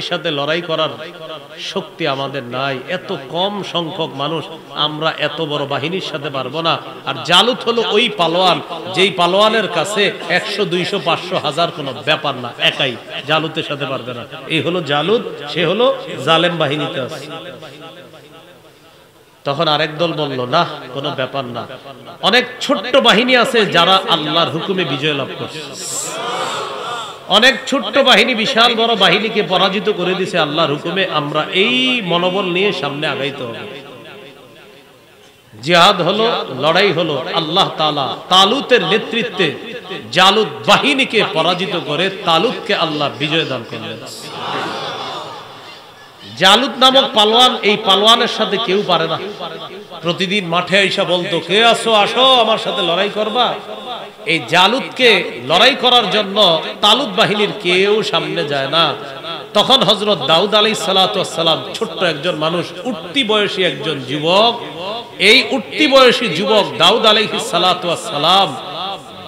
সাথে লড়াই করার শক্তি আমাদের নাই, এত কম সংখ্যক মানুষ, আমরা এত বড় বাহিনীর সাথে পারবো না। আর জালুত হলো ওই পালোয়ান, যেই পালোয়ানের কাছে 100, 200, 500, 1000 কোনো ব্যাপার না, একাই জালুতের সাথে পারবে না। এই হলো জালুত, সে হলো জালেম বাহিনীতে আছে। তখন আরেক দল বলল, না কোনো ব্যাপার না, অনেক ছোট্ট বাহিনী আছে যারা আল্লাহর হুকুমে বিজয় লাভ করছে। অনেক ছোট্ট বাহিনী বিশাল বড় বাহিনীকে পরাজিত করে দিয়েছে আল্লাহর হুকুমে, আমরা এই মনোবল নিয়ে সামনে আগাইতে হবে। জিহাদ হলো, লড়াই হলো, আল্লাহ তাআলা তালুতের নেতৃত্বে জালুত বাহিনীকে পরাজিত করে তালুতকে আল্লাহ বিজয় দান করলেন। জালুত নামক পালোয়ান, এই পালোয়ানের সাথে কেউ পারে না। প্রতিদিন মাঠে আইসা বলতো, কে আসো আসো আমার সাথে লড়াই করবা। এই জালুতকে লড়াই করার জন্য তালুত বাহিনীর কেউ সামনে যায় না। তখন হযরত দাউদ আলাইহিস সালাতু ওয়াস সালাম, ছোট্ট একজন মানুষ, উঠতি বয়সী একজন যুবক, এই উঠতি বয়সী যুবক দাউদ আলাইহিস সালাতু ওয়াস সালাম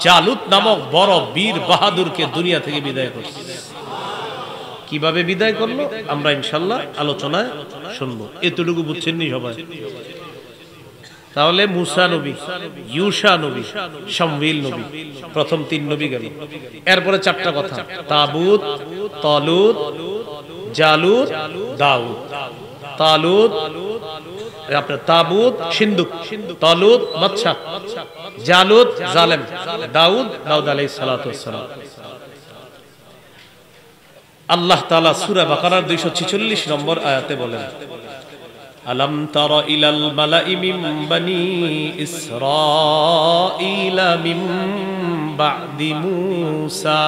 জালুত নামক বড় বীর বাহাদুরকে দুনিয়া থেকে বিদায় করছে। কিভাবে বিদায় করলো আমরা ইনশাআল্লাহ আলোচনায় শুনবো। এতটুকু বুঝছেন নি সবাই? তাহলে মুসা নবী, ইউশা নবী, শামউইল নবী, প্রথম 3 নবী গেল। এরপরে 4টা কথা, তাবুত, তালুত, জালুত, দাউদ। তালুত আপনার, তাবুত সিন্ধুক, তালুত বাদশা, জালুত জালেম, দাউদ আলাইহিস সালাতু ওয়াস সালাম। আল্লাহ তাআলা সূরা বাকারার 246 নম্বর আয়াতে বলেন, আলাম তারা ইলাল মালাই মিন বানি ইসরাঈলা মিন বা'দি মূসা।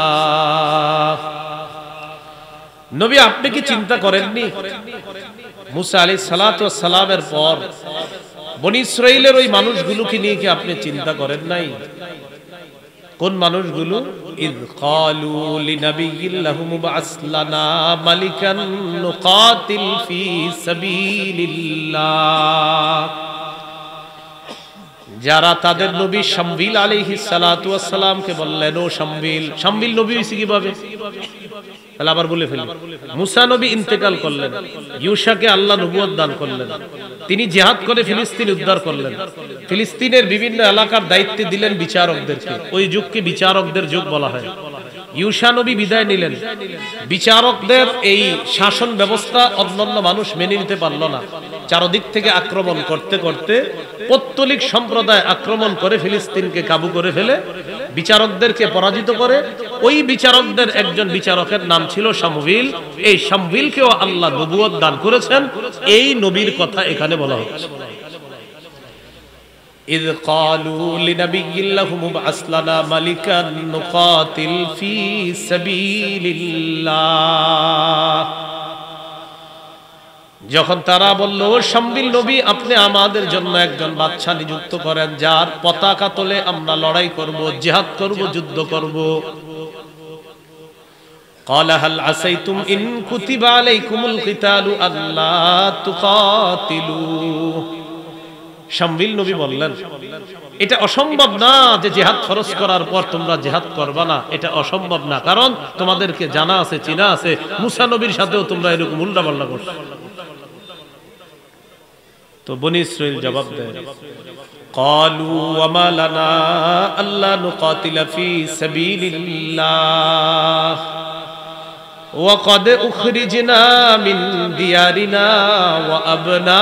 নবী আপনি কি চিন্তা করেননি মুসা আলাইহিস সালাতু ওয়াস সালামের পর বনি ইসরাঈলের ওই মানুষগুলোকে নিয়ে কি আপনি চিন্তা করেন নাই? কোন মানুষগুলো? ইয ক্বালু লিনাবিয়্যিন লাহুম বা'আস লানা মালিকান নুকাতিল ফি সাবিলিল্লাহ। যারা তাদের নবী শামউইল আলাইহিস সালাতু ওয়াস সালামকে বললেন, ও শামউইল। শামউইল নবী হইছে কিভাবে? তাহলে আবার বলে ফেলি, মুসা নবী ইন্তেকাল করলেন, ইউশাকে আল্লাহ নবুয়ত দান করলেন, তিনি জিহাদ করে ফিলিস্তিন উদ্ধার করলেন, ফিলিস্তিনের বিভিন্ন এলাকার দায়িত্ব দিলেন বিচারকদেরকে। ওই যুগকে বিচারকদের যুগ বলা হয়। ইউশা নবী বিদায় নিলেন, বিচারকদের এই শাসন ব্যবস্থা অন্যান্য মানুষ মেনে নিতে পারল না। চারদিক থেকে আক্রমণ করতে করতে পৌত্তলিক সম্প্রদায় আক্রমণ করে ফিলিস্তিনকে কাবু করে ফেলে, বিচারকদেরকে পরাজিত করে। ওই বিচারকদের একজন বিচারকের নাম ছিল শামউইল। এই শামউইলকেও আল্লাহ নবুয়ত দান করেছেন। এই নবীর কথা এখানে বলা হচ্ছে। ইয ক্বালু লিনাবিয়্যিন লাহুম বা'আস লানা মালিকান নুকাতিল ফি সাবিলিল্লাহ। যখন তারা বলল, ও শামউইল নবী, আপনি আমাদের জন্য একজন বাদশা নিযুক্ত করেন, যার পতাকা তোলে আমরা লড়াই করব, জিহাদ করব, যুদ্ধ করব। ক্বালা হাল আসাইতুম ইন কুতিবা আলাইকুমুল কিতালু আল্লা তুকাতিলু। শামউইল নবী বললেন, এটা অসম্ভব না যে জিহাদ ফরজ করার পর তোমরা জিহাদ করবা না, এটা অসম্ভব না, কারণ তোমাদেরকে জানা আছে, চিনা আছে, মুসা নবীর সাথেও তোমরা এরকম উল্টাপাল্টা করছো। তো বনি ইসরাঈল জবাব দেয়, ক্বালু ওয়া মা লানা আল্লা নুকাতিলা ফি সাবিলিল্লাহ ওয়া ক্বাদ উখরিজনা মিন দিয়ারিনা ওয়া আবনাইনা।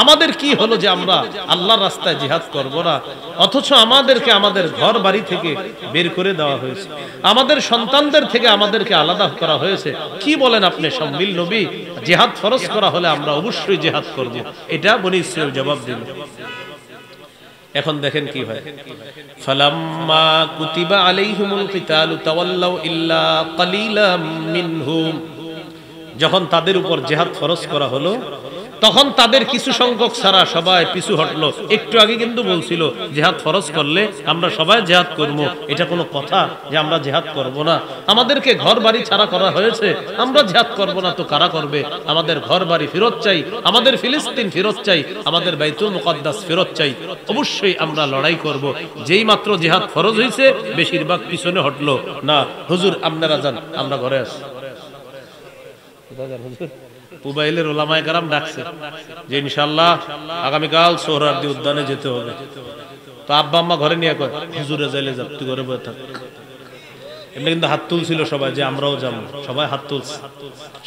আমাদের কি হলো যে আমরা আল্লাহর রাস্তায় জিহাদ করব না, অথচ আমাদেরকে আমাদের ঘর বাড়ি থেকে বের করে দেওয়া হয়েছে, আমাদের সন্তানদের থেকে আমাদেরকে আলাদা করা হয়েছে। কি বলেন আপনি শামউইল নবী? জিহাদ ফরজ করা হলে আমরা অবশ্যই জিহাদ করব। এটা বনি ইসরাঈল জবাব দিল। এখন দেখেন কি হয়, ফালাম্মা কুতিবা আলাইহিমুল কিতালু তাওয়াল্লাউ ইল্লা কালিলাম মিনহুম। যখন তাদের উপর জিহাদ ফরজ করা হলো, তখন তাদের কিছু সংখ্যক ছাড়া সবাই পিছু হটলো। একটু আগে কিন্তু বলছিল জিহাদ ফরজ করলে আমরা সবাই জিহাদ করব, এটা কোনো কথা যে আমরা জিহাদ করব না? আমাদেরকে ঘর বাড়ি ছাড়া করা হয়েছে, আমরা জিহাদ করব না তো কারা করবে? আমাদের ঘর বাড়ি ফেরত চাই, আমাদের ফিলিস্তিন ফেরত চাই, আমাদের বাইতুল মুকাদ্দাস ফেরত চাই, অবশ্যই আমরা লড়াই করব। যেই মাত্র জিহাদ ফরজ হয়েছে বেশিরভাগ পিছনে হটলো, না হুজুর আপনারা যান, আমরা ঘরে আছি। পুবাইলের ওলামায়ে কেরাম ডাকছে যে ইনশাআল্লাহ আগামীকাল সোহরাওয়ার্দী উদ্যানে যেতে হবে। তো আব্বা আম্মা ঘরে নিয়ে কয় হুজুরে যাইলে যাব, তুই ঘরে বসে থাক। এমনি কিন্তু হাত তুলছিল সবাই যে আমরাও যাবো, সবাই হাত তুলছে,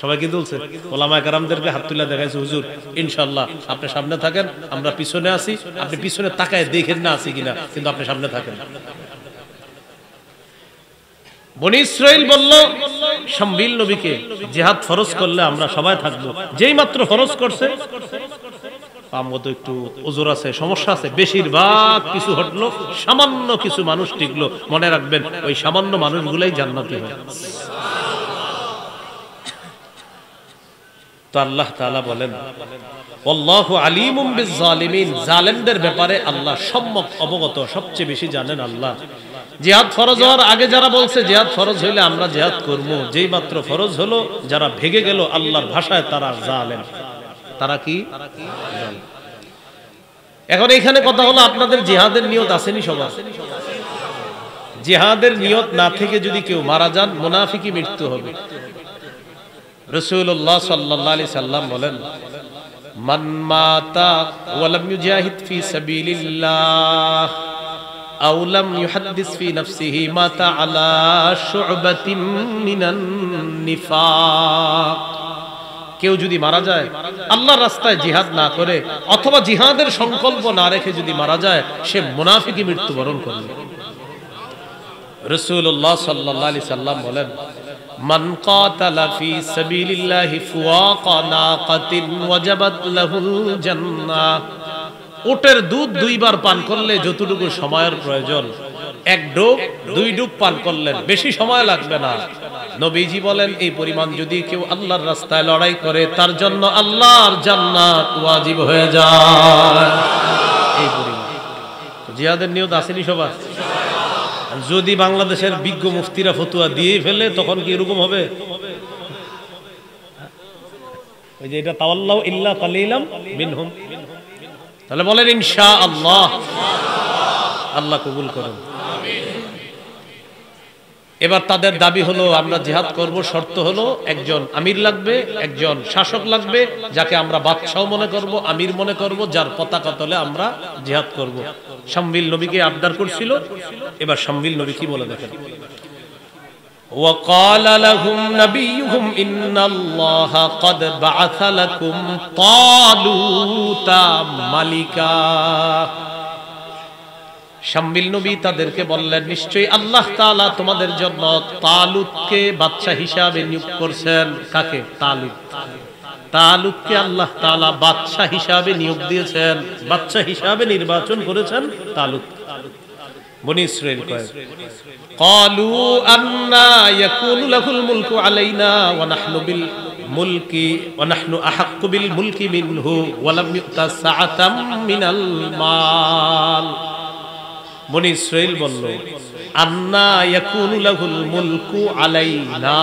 সবাই কি তুলছে? ওলামায়ে কেরামদেরকে হাত তুলে দেখাইছে হুজুর ইনশাআল্লাহ আপনি সামনে থাকেন, আমরা পিছনে আছি, আপনি পিছনে তাকায় দেখেন না আছি কিনা, কিন্তু আপনি সামনে থাকেন। বনি ইসরাইল বলল শামবিল নবীকে জিহাদ ফরজ করলে আমরা সবাই থাকবো। যেই মাত্র ফরজ করছে আমগো একটু ওজোর আছে, সমস্যা আছে, বেশিরভাগ কিছু হটলো, সামান্য কিছু মানুষ টিকলো। মনে রাখবেন ওই সামান্য মানুষগুলাই জান্নাতি হয়। তো আল্লাহ তাআলা বলেন আল্লাহু আলিমুম বিজ-জালিমিন, জালেমদের ব্যাপারে আল্লাহ সম্যক অবগত, সবচেয়ে বেশি জানেন আল্লাহ। জিহাদ ফরজ হওয়ার আগে যারা বলছে জিহাদ ফরজ হইলে আমরা জিহাদ করব, যেই মাত্র ফরজ হলো যারা ভেগে গেল আল্লাহর ভাষায় তারা জালেম। তারা কি? এখন এখানে কথা হলো আপনাদের জিহাদের নিয়ত আসেনি সবার? জিহাদের নিয়ত না থেকে যদি কেউ মারা যান মুনাফিকি মৃত্যু হবে। রাসূলুল্লাহ সাল্লাল্লাহু আলাইহি সাল্লাম বলেন মান মাতা ওয়া লাম ইউজাহিদ ফি সাবিলিল্লাহ আও লাম ইউহাদ্দিস ফি নাফসিহি মাতা আলা শু'বাতিন মিনান নিফাক। কেউ যদি মারা যায় আল্লাহর রাস্তায় জিহাদ না করে অথবা জিহাদের সংকল্প না রেখে যদি মারা যায়, সে মুনাফিকি মৃত্যুবরণ করবে। রাসূলুল্লাহ সাল্লাল্লাহু আলাইহি সাল্লাম বলেন মান কাতালা ফি সাবিলিল্লাহি ফুওয়াকা নাকাতিন ওয়াজাবাত লাহুল জান্নাহ। ওটের দুধ দুইবার পান করলে যতটুকু সময়ের প্রয়োজন, এক ডুব দুই ডুব পান করলেন, বেশি সময় লাগবে না। নবীজি বলেন এই পরিমাণ যদি কেউ আল্লাহর রাস্তায় লড়াই করে তার জন্য আল্লাহর জান্নাত ওয়াজিব হয়ে যায়। এই পরিমাণ জিহাদের নিয়ত আসেনি সবার? যদি বাংলাদেশের বিজ্ঞ মুফতিরা ফতোয়া দিয়ে ফেলে তখন কি এরকম হবে? ওই যে এটা তাওয়াল্লাউ ইল্লা কালিলাম মিনহুম। তাহলে বলেন ইনশাআল্লাহ। আল্লাহ কবুল করুন। এবার তাদের দাবি হলো আমরা জিহাদ করব, শর্ত হলো একজন আমির লাগবে, একজন শাসক লাগবে, যাকে আমরা বাদশাহ মনে করব, আমির মনে করব, যার পতাকা তলে আমরা জিহাদ করব। শামবিল নবীকে আবদার করছিল। এবার শামবিল নবী কি বলে দেখেন وقال لهم نبيهم إن الله قد بعث لكم طالوت ملكا। শামবিল নবী তাদেরকে বললেন নিশ্চয়ই আল্লাহ তাআলা তোমাদের জন্য তালুতকে বাদশা হিসাবে নিয়োগ করেছেন। কাকে? তালুত। তালুতকে আল্লাহ তাআলা বাদশা হিসাবে নিয়োগ দিয়েছেন, বাদশা হিসাবে নির্বাচন করেছেন তালুত। বনি ইসরাইল কয় ক্বালু আন্না ইয়াকুনু লাহুল মুলকু আলাইনা ওয়া নাহনু বিল মুলকি ওয়া নাহনু আহাক্কু বিল মুলকি মিনহু ওয়া লাম ইউতা সাআতাম মিনাল মাল। বনি ইসরাইল বলল আন্না ইয়াকুনু লাহুল মুলকু আলাইনা,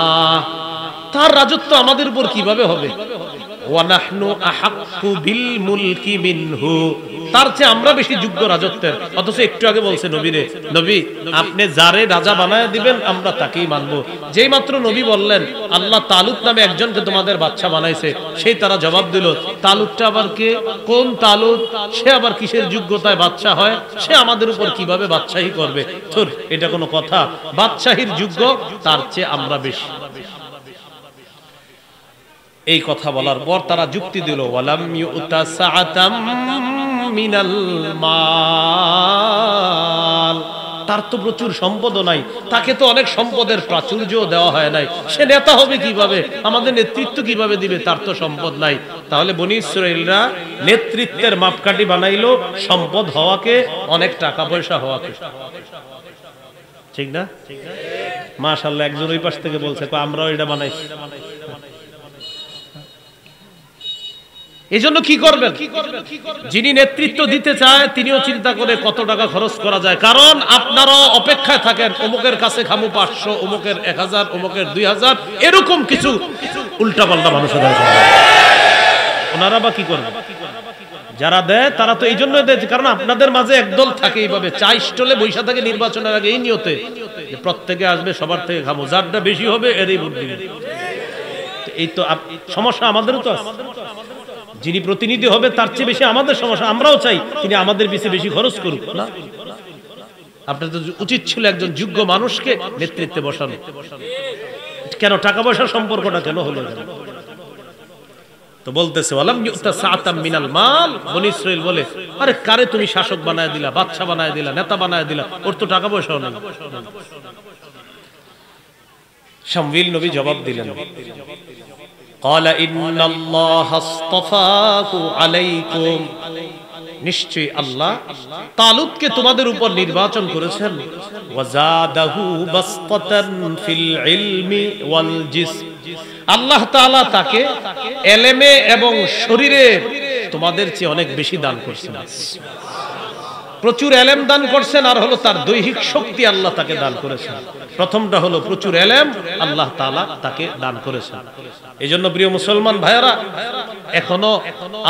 তার রাজত্ব আমাদের উপর কিভাবে হবে? ওয়া নাহনু আহাক্কু বিল মুলকি মিনহু, তার চেয়ে আমরা বেশি যোগ্য রাজত্বের। অথচ একটু আগে বলছে নবীরে নবী আপনি যারে রাজা বানায় দিবেন আমরা তাকেই মানব। যেই মাত্র নবী বললেন আল্লাহ তালুত নামে একজনকে তোমাদের বাদশা বানাইছে, সেই তারা জবাব দিল তালুতটা আবার কে? কোন তালুত? সে আবার কিসের যোগ্যতায় বাদশা হয়? সে আমাদের উপর কিভাবে বাদশাহী করবে? তোর এটা কোনো কথা? বাদশাহীর যোগ্য তার চেয়ে আমরা বেশি। এই কথা বলার পর তারা যুক্তি দিল ওয়ালাম ইউতা সাআতাম মিনাল মাল, তার তো প্রচুর সম্পদ নাই, তাকে তো অনেক সম্পদের প্রাচুর্য দেওয়া হয় নাই, সে নেতা হবে কিভাবে, আমাদের নেতৃত্ব কিভাবে দিবে, তার তো সম্পদ নাই। তাহলে বনি ইসরাইলরা নেতৃত্বের মাপকাঠি বানাইলো সম্পদ হওয়াকে, অনেক টাকা পয়সা হওয়াকে। ঠিক না? মাশাআল্লাহ, একজন ওই পাশ থেকে বলছে আমরাও এটা বানাইছি। এই জন্য কি করবেন, যিনি নেতৃত্ব দিতে চায় তিনিও চিন্তা করে কত টাকা খরচ করা যায়, কারণ আপনারাও অপেক্ষায় থাকেন অমুকের কাছে খামু 500, অমুকের 1000, অমুকের 2000, এরকম কিছু উল্টাপাল্টা মানুষের ওনারা বা কি করবে? যারা দেয় তারা তো এই জন্য দেয় কারণ আপনাদের মাঝে একদল থাকে এইভাবে চা স্টলে বৈশা থাকে নির্বাচনের আগে এই নিয়তে যে প্রত্যেকে আসবে সবার থেকে খামো, যারটা বেশি হবে এরই ভোট দিবে। এই তো সমস্যা আমাদেরও তো আছে, যিনি প্রতিনিধি হবে তার চেয়ে বেশি আমাদের সমস্যা, আমরাও চাই তিনি আমাদের পিছে বেশি খরচ করুক না। আপনার তো উচিত ছিল একজন যোগ্য মানুষকে নেতৃত্বে বসানো, কেন টাকা পয়সার সম্পর্কটা কেন হলো? তো বলতেছে ওয়ালাম ইউতা সাআতাম মিনাল মাল, বনি ইসরাইল বলে আরে কারে তুমি শাসক বানায় দিলা, বাদশা বানায় দিলা, নেতা বানায় দিলা, ওর তো টাকা পয়সাও নেই। শামউইল নবী জবাব দিলেন, ক্বালা ইন্নাল্লাহা আসতাফাহু আলাইকুম, নিশ্চয়ই আল্লাহ তালুতকে তোমাদের উপর নির্বাচন করেছেন, ওয়াজাদাহু বাসতাতান ফিল ইলমি ওয়াল জিসম, আল্লাহ তাআলা তাকে এলেমে এবং শরীরে তোমাদের চেয়ে অনেক বেশি দান করছেন। প্রচুর এলেম দান করছেন, আর হলো তার দৈহিক শক্তি আল্লাহ তাকে দান করেছেন। প্রথমটা হলো প্রচুর এলেম আল্লাহ তাআলা তাকে দান করেছেন। এই জন্য প্রিয় মুসলমান ভাইয়েরা, এখনো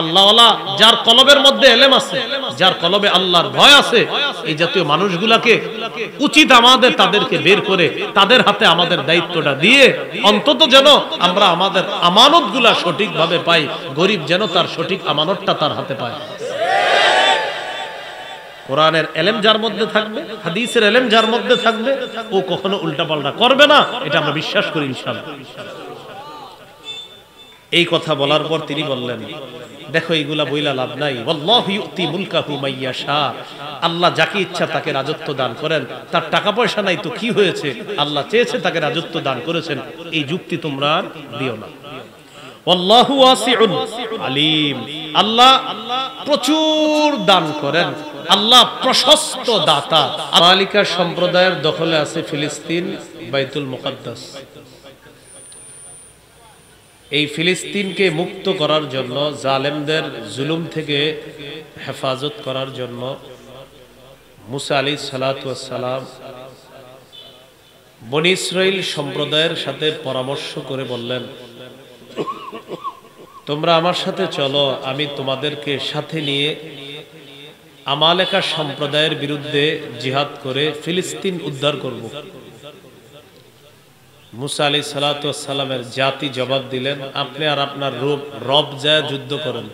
আল্লাহওয়ালা যার কলবের মধ্যে এলেম আছে, যার কলবে আল্লাহর ভয় আছে, এই জাতীয় মানুষগুলাকে উচিত আমাদের তাদেরকে বের করে তাদের হাতে আমাদের দায়িত্বটা দিয়ে অন্তত যেন আমরা আমাদের আমানতগুলা সঠিকভাবে পাই, গরিব যেন তার সঠিক আমানতটা তার হাতে পায়। কোরআনের এলেম যার মধ্যে থাকবে, হাদিসের এলেম যার মধ্যে থাকবে, ও কখনো উল্টাপাল্টা করবে না, এটা আমরা বিশ্বাস করি ইনশাআল্লাহ। এই কথা বলার পর তিনি বললেন, দেখো এইগুলা বইলা লাভ নাই, ওয়াল্লাহু ইউতি মুলকাহু মাইয়াশা, আল্লাহ যাকে ইচ্ছা তাকে রাজত্ব দান করেন, তার টাকা পয়সা নাই তো কি হয়েছে, আল্লাহ চেয়েছে তাকে রাজত্ব দান করেছেন, এই যুক্তি তোমরা দিও না। ওয়াল্লাহু ওয়াসিউন আলিম, আল্লাহ প্রচুর দান করেন, আল্লাহ প্রশস্ত দাতা। মালিকা সম্প্রদায়ের দখলে আছে ফিলিস্তিন, বাইতুল মুকাদ্দাস। এই ফিলিস্তিনকে মুক্ত করার জন্য, জালেমদের জুলুম থেকে হেফাজত করার জন্য মুসা আলাইহিস সালাতু ওয়াস সালাম বনি ইসরাইল সম্প্রদায়ের সাথে পরামর্শ করে বললেন, তোমরা আমার সাথে চলো, আমি তোমাদেরকে সাথে নিয়ে আমালেকা সম্প্রদায়ের বিরুদ্ধে জিহাদ করে ফিলিস্তিন উদ্ধার করব। মুসা আলাইহিস সালাতু ওয়াস সালামের জাতি জবাব দিলেন, আপনি আর আপনার রব যায় যুদ্ধ করেন,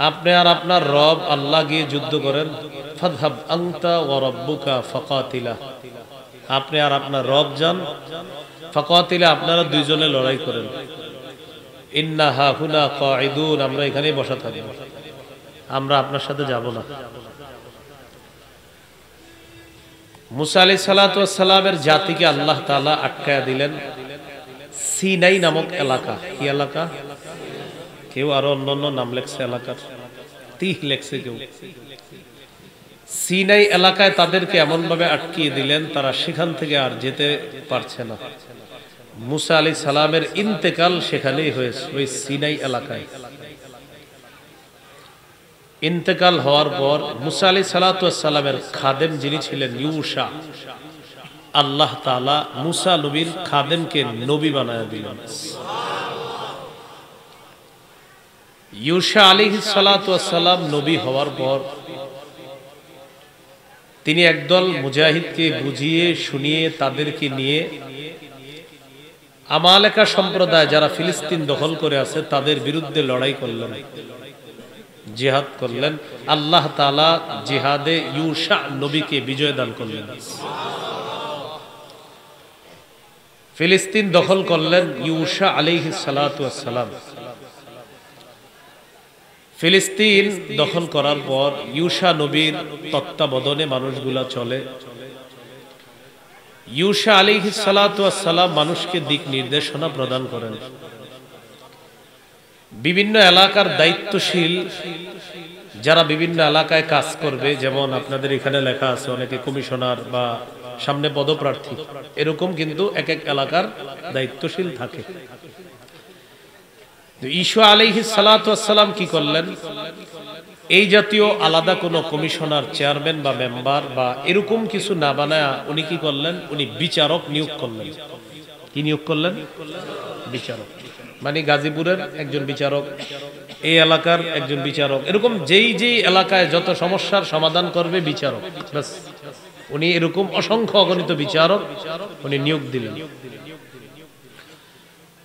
আপনি আর আপনার রব আল্লাহ গিয়ে যুদ্ধ করেন। ফাযহাব আনতা ওয়া রাব্বুকা ফাকাতিলা, আপনি আর আপনার রব যান, ফাকাতিলা, আপনারা দুইজনে লড়াই করেন। ইন্না হাহুনা কাঈদুন, আমরা এখানেই বসা থাকব, আমরা আপনার সাথে যাব না। মুসা আলাইহিস সালাতু ওয়াস সালামের জাতিকে আল্লাহ তাআলা আটকায়া দিলেন সিনাই নামক এলাকা। কি এলাকা? কেউ আরো অন্যান্য নাম লেখছে এলাকার, তিহ লেখছে কেউ। সিনাই এলাকায় তাদেরকে এমন ভাবে আটকিয়ে দিলেন, তারা সেখান থেকে আর যেতে পারছে না। মুসা আলাইহিস সালামের ইন্তেকাল সেখানেই হয়েছে, ওই সিনাই এলাকায়। ইন্তেকাল হওয়ার পর মুসা আলাইহিস সালাতু ওয়াস সালামের খাদেম যিনি ছিলেন ইউশা, আল্লাহ তাআলা মুসা নবীর খাদেমকে নবী বানায়া দিলেন। ইউশা আলাইহিস সালাতু ওয়াস সালাম নবী হওয়ার পর তিনি একদল মুজাহিদকে বুঝিয়ে শুনিয়ে তাদেরকে নিয়ে আমালেকা সম্প্রদায় যারা ফিলিস্তিন দখল করে আছে তাদের বিরুদ্ধে লড়াই করলেন, জিহাদ করলেন। আল্লাহ তাআলা জিহাদে ইউশা নবীকে বিজয় দান করলেন। ফিলিস্তিন দখল করলেন ইউশা আলাইহিস সালাতু ওয়াস সালাম। ফিলিস্তিন দখল করার পর ইউশা নবীর তত্ত্বাবধানে মানুষগুলা চলে। ইউশা আলাইহিস সালাতু ওয়াস সালাম মানুষকে দিক নির্দেশনা প্রদান করেন। বিভিন্ন এলাকার দায়িত্বশীল যারা বিভিন্ন এলাকায় কাজ করবে, যেমন আপনাদের এখানে লেখা আছে অনেকে কমিশনার বা সামনে পদপ্রার্থী, এরকম কিন্তু এক এক এলাকার দায়িত্বশীল থাকে। ঈসা আলাইহিস সালাতু ওয়াস সালাম কি করলেন? এই জাতীয় আলাদা কোনো কমিশনার, চেয়ারম্যান বা মেম্বার বা এরকম কিছু না বানায় উনি কি করলেন? উনি বিচারক নিয়োগ করলেন। কি নিয়োগ করলেন? বিচারক। মানে গাজীপুরের একজন বিচারক, এই এলাকার একজন বিচারক, এরকম যেই যেই এলাকায় যত সমস্যার সমাধান করবে বিচারক, ব্যাস উনি এরকম অসংখ্য অগণিত বিচারক উনি নিয়োগ দিলেন।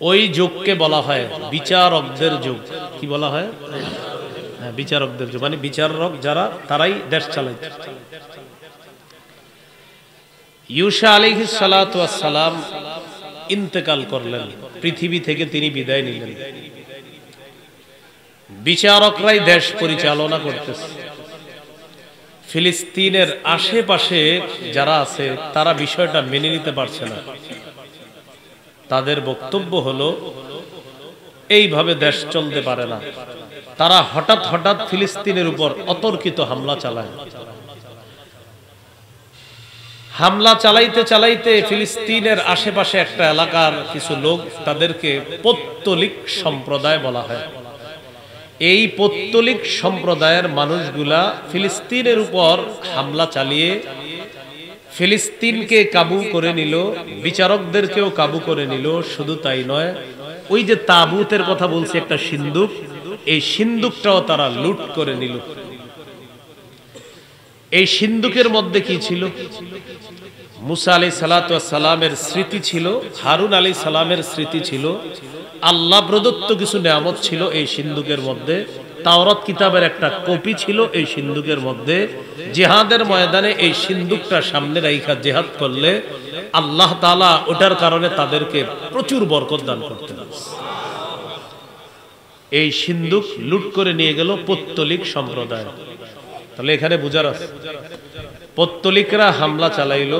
ওই যুগকে বলা হয় বিচারকদের যুগ। কি বলা হয়? হ্যাঁ, বিচারকদের যুগ, মানে বিচারক যারা, তারাই দেশ চালাইত। ঈসা আলাইহিস সালাতু ওয়াস সালাম ইন্তেকাল করলেন, পৃথিবী থেকে তিনি বিদায় নিলেন। বিচারকরাই দেশ পরিচালনা করতেছে। ফিলিস্তিনের আশেপাশে যারা আছে তারা বিষয়টা মেনে নিতে পারছে না। তাদের বক্তব্য হলো এইভাবে দেশ চলতে পারে না। তারা হঠাৎ হঠাৎ ফিলিস্তিনের উপর অতর্কিত হামলা চালায়। হামলা চালাইতে চালাইতে ফিলিস্তিনের আশেপাশে একটা এলাকার কিছু লোক, তাদেরকে পৌত্তলিক সম্প্রদায় বলা হয়, এই পৌত্তলিক সম্প্রদায়ের মানুষগুলা ফিলিস্তিনের উপর হামলা চালিয়ে ফিলিস্তিনকে কাবু করে নিল, বিচারকদেরকেও কাবু করে নিল। শুধু তাই নয়, ওই যে তাবুতের কথা বলছি, একটা সিন্দুক, এই সিন্দুকটাও তারা লুট করে নিল। এই সিন্দুকের মধ্যে কি ছিল? মুসা আলাইহিস সালাতু ওয়াস সালামের স্মৃতি ছিল, হারুন আলাইহিস সালামের স্মৃতি ছিল, আল্লাহ প্রদত্ত কিছু নেয়ামত ছিল এই সিন্দুকের মধ্যে। তাওরাত কিতাবের একটা কপি ছিল এই সিন্দুকের মধ্যে। জিহাদের ময়দানে এই সিন্দুকটা সামনে রাইখা জিহাদ করলে আল্লাহ তাআলা ওটার কারণে তাদেরকে প্রচুর বরকত দান করতেন। এই সিন্দুক লুট করে নিয়ে গেল পৌত্তলিক সম্প্রদায়। তাহলে এখানে বুঝার আছে, পৌত্তলিকরা হামলা চালাইলো,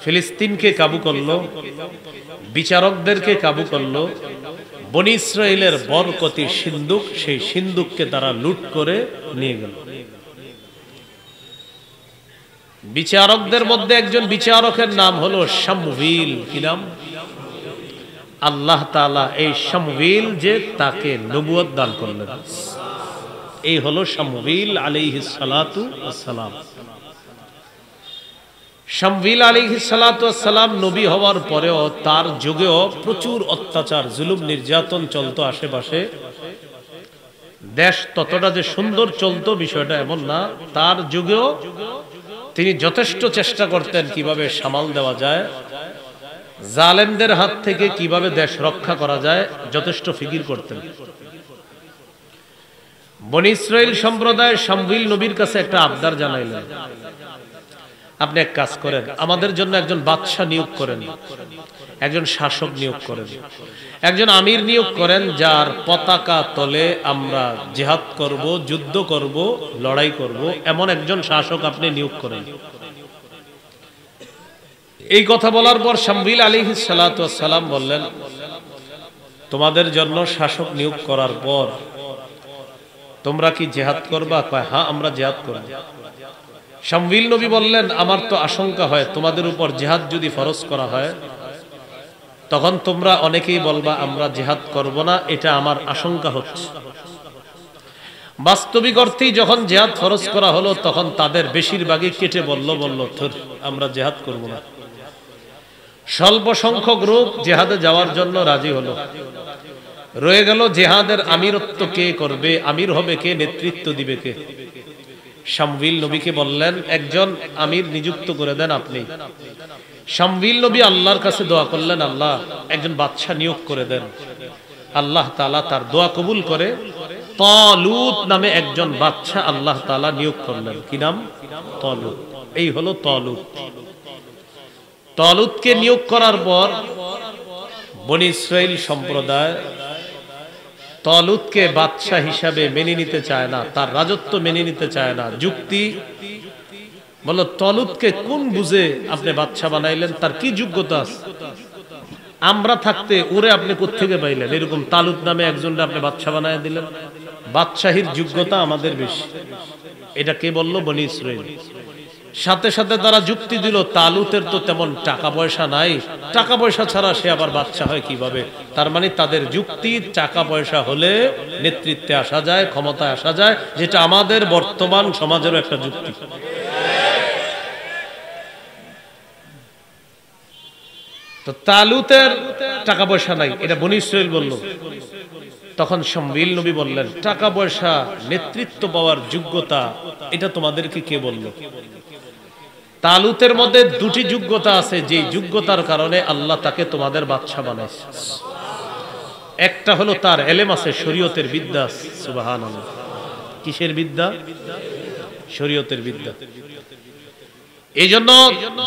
ফিলিস্তিনকে কাবু করলো, বিচারকদেরকে কাবু করলো। বনী ইসরাইলের বরকতি সিন্দুক, সেই সিন্দুককে তারা লুট করে নিয়ে গেল। বিচারকদের মধ্যে একজন বিচারকের নাম হলো শামউইল। কি নাম? আল্লাহ তাআলা এই শামউইল যে তাকে নবুয়ত দান করলেন, এই হলো শামউইল আলাইহিস সালাতু ওয়াস সালাম। শামউইল আলাইহিস সালাতু ওয়াস সালাম নবী হওয়ার পরেও তার যুগেও প্রচুর অত্যাচার, জুলুম, নির্যাতন চলতো আশেপাশে। দেশ ততটা যে সুন্দর চলতো বিষয়টা এমন না। তার যুগেও তিনি যথেষ্ট চেষ্টা করতেন কিভাবে সামাল দেওয়া যায়, জালেমদের হাত থেকে কিভাবে দেশ রক্ষা করা যায়, যথেষ্ট ফিকির করতেন। বনী ইসরাইল সম্প্রদায় শামউইল নবীর কাছে একটা আবদার জানাইলেন, আপনি এক কাজ করেন, আমাদের জন্য একজন বাদশা নিয়োগ করেন, একজন শাসক নিয়োগ করেন, একজন আমির নিয়োগ করেন, যার পতাকা তলে আমরা জিহাদ করব, যুদ্ধ করব, লড়াই করব, এমন একজন শাসক আপনি নিয়োগ করেন। এই কথা বলার পর শামউইল আলাইহিস সালাতু ওয়াস সালাম বললেন, তোমাদের জন্য শাসক নিয়োগ করার পর তোমরা কি জিহাদ করবা? কয় হ্যাঁ, আমরা জিহাদ করব। শামউইল নবী বললেন, আমার তো আশঙ্কা হয় তোমাদের উপর জিহাদ যদি ফরজ করা হয় তখন তোমরা অনেকেই বলবা আমরা জিহাদ করব না, এটা আমার আশঙ্কা হচ্ছে। বাস্তবিক অর্থেই যখন জিহাদ ফরজ করা হলো তখন তাদের বেশিরভাগই কেটে বলল ধুর, আমরা জিহাদ করব না। স্বল্প সংখ্যক লোক জিহাদে যাওয়ার জন্য রাজি হলো। রয়ে গেল জিহাদের আমিরত্ব কে করবে, আমির হবে কে, নেতৃত্ব দিবে কে? শামউইল নবীকে বললেন, একজন আমির নিযুক্ত করে দেন আপনি। শামউইল নবী আল্লাহর কাছে দোয়া করলেন, আল্লাহ একজন বাদশা নিয়োগ করে দেন। আল্লাহ তাআলা তার দোয়া কবুল করে তালুত নামে একজন বাদশা আল্লাহ তাআলা নিয়োগ করলেন। কি নাম? তালুত। এই হলো তালুত। তালুতকে নিয়োগ করার পর বনী ইসরাইল সম্প্রদায় তালুতকে বাদশা হিসাবে মেনে নিতে চায় না, তার রাজত্ব মেনে নিতে চায় না। যুক্তি বলো, তালুতকে কোন বুঝে আপনি বাদশা বানাইলেন? তার কি যোগ্যতা আছে? আমরা থাকতে ওরে আপনি কোত্থেকে পাইলেন? এরকম তালুত নামে একজনকে আপনি বাদশা বানায় দিলেন। বাদশাহীর যোগ্যতা আমাদের বেশি। এটা কে বলল? বনী ইসরাইল। সাথে সাথে তারা যুক্তি দিল তালুতের তো তেমন টাকা পয়সা নাই, টাকা পয়সা ছাড়া সে আবার বাদশা হয় কিভাবে? তার মানে তাদের যুক্তি টাকা পয়সা হলে নেতৃত্বে আসা যায়, ক্ষমতায় আসা যায়, যেটা আমাদের বর্তমান সমাজেরও একটা যুক্তি। তো তালুতের টাকা পয়সা নাই, এটা বনী ইসরাইল বলল। তখন শামবিল নবী বললেন, টাকা পয়সা, নেতৃত্ব পাওয়ার যোগ্যতা, এটা তোমাদেরকে কে বলল? তালুতের মধ্যে দুটি যোগ্যতা আছে, যে যোগ্যতার কারণে আল্লাহ তাকে তোমাদের বাদশা বানাইছে। একটা হলো তার এলেম আছে, শরীয়তের বিদ্যা। সুবহানাল্লাহ। কিসের বিদ্যা? শরীয়তের বিদ্যা। এই জন্য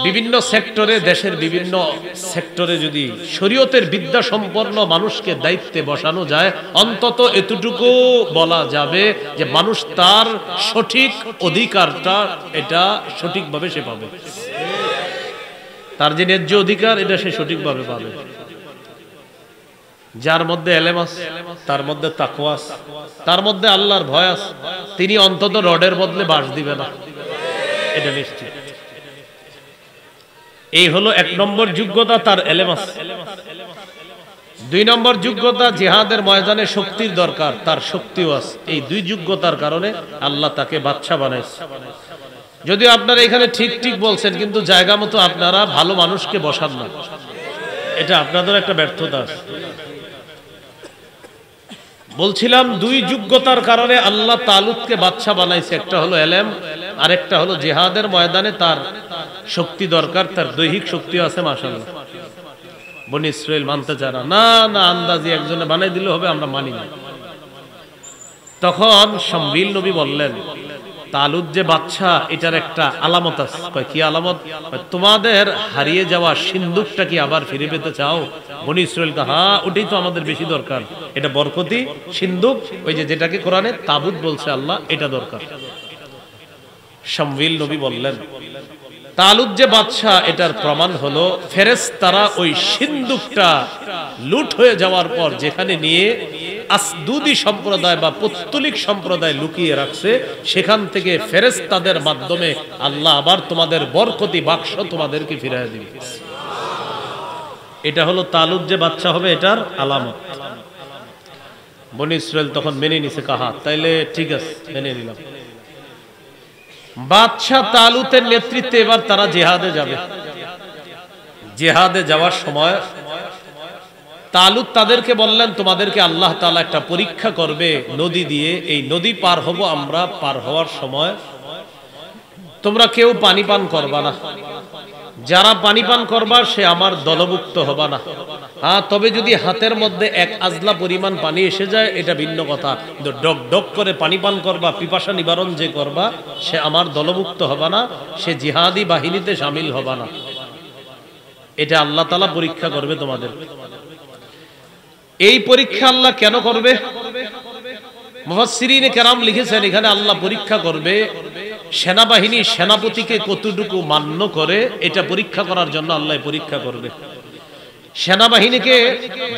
বিভিন্ন সেক্টরে, দেশের বিভিন্ন সেক্টরে যদি শরীয়তের বিদ্যা সম্পন্ন মানুষকে দায়িত্বে বসানো যায়, অন্তত এতটুকু বলা যাবে যে মানুষ তার সঠিক অধিকারটা এটা সঠিকভাবে সে পাবে, তার যে ন্যায্য অধিকার এটা সে সঠিকভাবে পাবে। যার মধ্যে এলেম আছে, তার মধ্যে তাকওয়া আছে, তার মধ্যে আল্লাহর ভয় আছে, তিনি অন্তত রডের বদলে বাঁশ দিবে না, এটা নিশ্চিত। এই হলো এক নম্বর যোগ্যতা, তার এলেম আছে। দুই নম্বর যোগ্যতা, জিহাদের ময়দানে শক্তির দরকার, তার শক্তিও আছে। এই দুই যোগ্যতার কারণে আল্লাহ তাকে বাদশা বানাইছে। যদিও আপনারা এখানে ঠিক ঠিক বলছেন, কিন্তু জায়গা মতো আপনারা ভালো মানুষকে বসান না, এটা আপনাদের একটা ব্যর্থতা আছে। বলছিলাম দুই যোগ্যতার কারণে আল্লাহ তালুতকে বাদশা বানাইছে, একটা হলো এলেম, আরেকটা হলো জিহাদের ময়দানে তার শক্তি দরকার, তার দৈহিক শক্তি আছে। মাশাআল্লাহ। বনী ইসরাইল মানতে চায় না, না আন্দাজি একজনে বানাই দিলে হবে, আমরা মানি না। তখন শামবিল নবী বললেন, তালুত যে বাদশা, এটার একটা আলামত আছে। কয় কি আলামত? তোমাদের হারিয়ে যাওয়া সিন্দুকটা কি আবার ফিরে পেতে চাও? বনী ইসরাইল কা, হ্যাঁ ওটাই তো আমাদের বেশি দরকার, এটা বরকতি সিন্দুক, ওই যে যেটাকে কোরআনে তাবুত বলছে আল্লাহ, এটা দরকার। শামবিল নবী বললেন, তালুত যে বাদশা, এটার প্রমাণ হলো ফেরেশতারা ওই সিন্দুকটা লুট হয়ে যাওয়ার পর যেখানে নিয়ে আসদুদি সম্প্রদায় বা পৌত্তলিক সম্প্রদায় লুকিয়ে রাখছে, সেখান থেকে ফেরেশতাদের মাধ্যমে আল্লাহ আবার তোমাদের বরকতি বাক্স তোমাদেরকে ফিরিয়ে দিবে। এটা হলো তালুত যে বাদশা হবে, এটার আলামত। বনী ইসরাইল তখন মেনে নিছে, কাহা তাইলে ঠিক আছে, মেনে নিলাম। বাদশাহ তালুতের নেতৃত্বে এবার তারা জিহাদে যাবে। জিহাদে যাওয়ার সময় তালুত তাদেরকে বললেন, তোমাদেরকে আল্লাহ তাআলা একটা পরীক্ষা করবে নদী দিয়ে, এই নদী পার হব আমরা, পার হওয়ার সময় তোমরা কেউ পানি পান করবা না, যারা পানি পান করবা সে আমার দলভুক্ত হবা না। হ্যাঁ, তবে যদি হাতের মধ্যে এক আজলা পরিমাণ পানি এসে যায় এটা ভিন্ন কথা, কিন্তু ডক ডক করে পানি পান করবা, পিপাসা নিবারণ যে করবা সে আমার দলভুক্ত হবা না, সে জিহাদি বাহিনীতে শামিল হবা না। এটা আল্লাহ তাআলা পরীক্ষা করবে তোমাদের। এই পরীক্ষা আল্লাহ কেন করবে? মুফাসসিরিনে কেরাম লিখেছেন, এখানে আল্লাহ পরীক্ষা করবে সেনাবাহিনী সেনাপতিকে কতটুকু মান্য করে, এটা পরীক্ষা করার জন্য আল্লাহ পরীক্ষা করবে। সেনাবাহিনীকে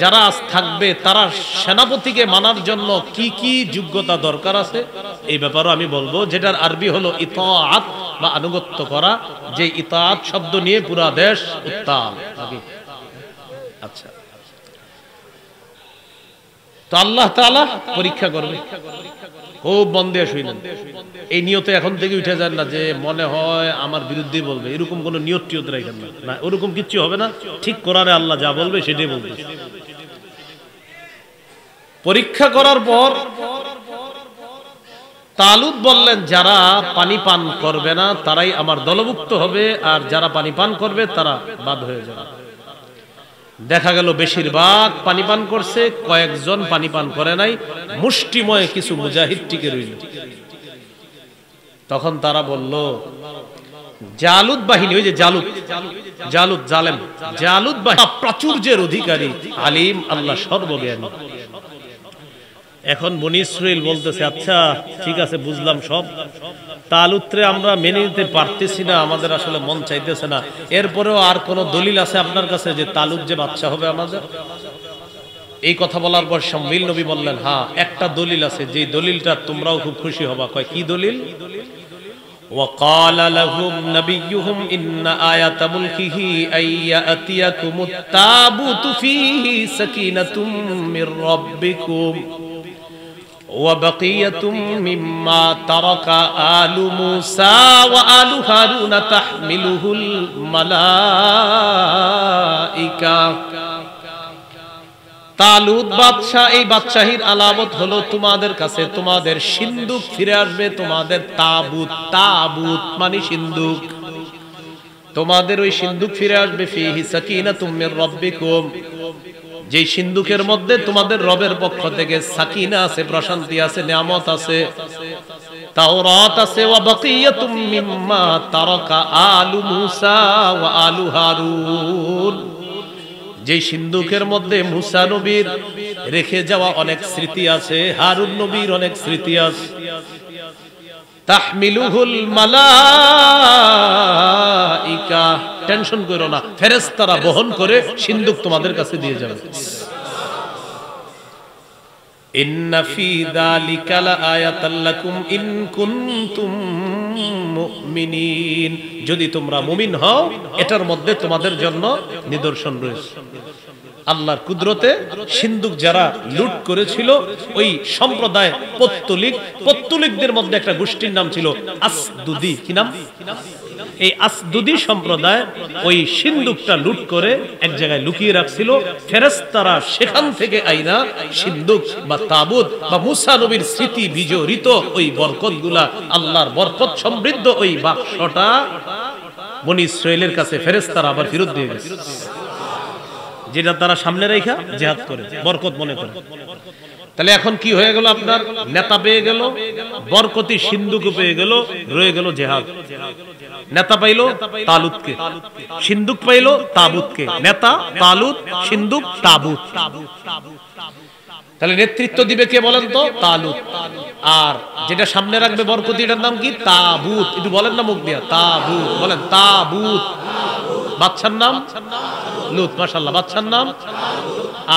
যারা থাকবে তারা সেনাপতিকে মানার জন্য কি কি যোগ্যতা দরকার আছে এই ব্যাপারও আমি বলবো, যেটার আরবি হলো ইতাআত বা আনুগত্য করা, যে ইতাআত শব্দ নিয়ে পুরা দেশ উত্তাল। আচ্ছা, তো আল্লাহ তাআলা পরীক্ষা করবে। খুব মন দিয়ে শুনলেন, এই নিয়তে এখন থেকে উঠে যান না যে মনে হয় আমার বিরুদ্ধে বলবে, এরকম কোন নিয়ত টিয়ত রাখেন না, না ওরকম কিচ্ছু হবে না। ঠিক কোরআনে আল্লাহ যা বলবে সেটাই বলবে। পরীক্ষা করার পর তালুত বললেন, যারা পানি পান করবে না তারাই আমার দলভুক্ত হবে, আর যারা পানি পান করবে তারা বাদ হয়ে যাবে। দেখা গেল বেশিরভাগ পানি পান করছে, কয়েকজন পানি পান করে নাই, মুষ্টিময় কিছু মুজাহিদ টিকে রইল। তখন তারা বলল, জালুত বাহিনী, ওই যে জালুত, জালুত জালেম, জালুত বাহিনী প্রাচুর্যের অধিকারী, আলিম, আল্লাহ সর্বজ্ঞানী। এখন বনী ইসরাইল বলতেছে, আচ্ছা ঠিক আছে বুঝলাম সব, তালুতরে আমরা মেনে নিতে পারতেছি না, আমাদের আসলে মন চাইতেছে না, এরপরেও আর কোন দলিল আছে আপনার কাছে যে তালুত যে বাদশা হবে আমাদের? এই কথা বলার পর শামবিল নবী বললেন, হ্যাঁ একটা দলিল আছে, যে দলিলটা তোমরাও খুব খুশি হবা। কয় কি দলিল? وقال لهم نبيهم إن آية ملكه أن يأتيكم التابوت فيه سكينة من ربكم وبقية مما ترك آل موسى وآل هارون تحمله الملائكة তালুত বাদশাহ, এই বাদশাহীর আলামত হলো তোমাদের কাছে তোমাদের সিন্ধুক ফিরে আসবে, তোমাদের তাবুত, তাবুত মানে সিন্ধুক, তোমাদের ওই সিন্ধুক ফিরে আসবে। ফিহি সাকিনাতুম মির রাব্বিকুম, যে সিন্ধুকের মধ্যে তোমাদের রবের পক্ষ থেকে সাকিনা আছে, প্রশান্তি আছে, নিয়ামত আছে, তাওরাত আছে। ওয়া বাকিয়াতুম মিম্মা তারাকা আলু মুসা ওয়া আলু হারুন, যে সিন্ধুকের মধ্যে মুসা নবীর রেখে যাওয়া অনেক স্মৃতি আছে, হারুন নবীর অনেক স্মৃতি আছে। তাহমিলুহুল মালাইকা, টেনশন করো না, ফেরেশতারা বহন করে সিন্ধুক তোমাদের কাছে দিয়ে যাবে। ইন্না ফি যালিকা লাআয়াতাল লাকুম ইন কুনতুম মুমিনিন, যদি তোমরা মুমিন হও এটার মধ্যে তোমাদের জন্য নিদর্শন রয়েছে। আল্লাহর কুদরতে সিন্ধুক যারা লুট করেছিল ওই সম্প্রদায় পত্তলিকদের মধ্যে একটা গোষ্ঠীর নাম ছিল আসদুদি। কি নাম? এই আসদুদি সম্প্রদায় ওই সিন্ধুকটা লুট করে এক জায়গায় লুকিয়ে রাখছিল। ফেরেশতারা সেখান থেকে আইনা সিন্ধুক বা তাবুত বা মুসা নবীর স্মৃতি বিজড়িত ওই বরকতগুলা, আল্লাহর বরকত সমৃদ্ধ ওই বাক্সটা বনি ইসরাইলের কাছে ফেরেশতারা আবার ফেরত দিয়ে গেছে, যেটা তারা সামনে রেখা জিহাদ করে বরকত মনে করে। তাহলে এখন কি হয়ে গেল? আপনার নেতা পেয়ে গেল, বরকতি সিন্ধুক পেয়ে গেল, রয়ে গেল জিহাদ। নেতা পাইলো তালুতকে, সিন্ধুক পাইলো তাবুতকে। নেতা তালুত, সিন্ধুক তাবুত। তাহলে নেতৃত্ব দিবে কে বলেন তো? তালুত। আর যেটা সামনে রাখবে বরকতি, এটার নাম কি? তাবুত। একটু বলেন না মুখ দিয়া, তাবুত বলেন, তাবুত। বাদশার নাম লুত, মাশাআল্লাহ। বাদশার নাম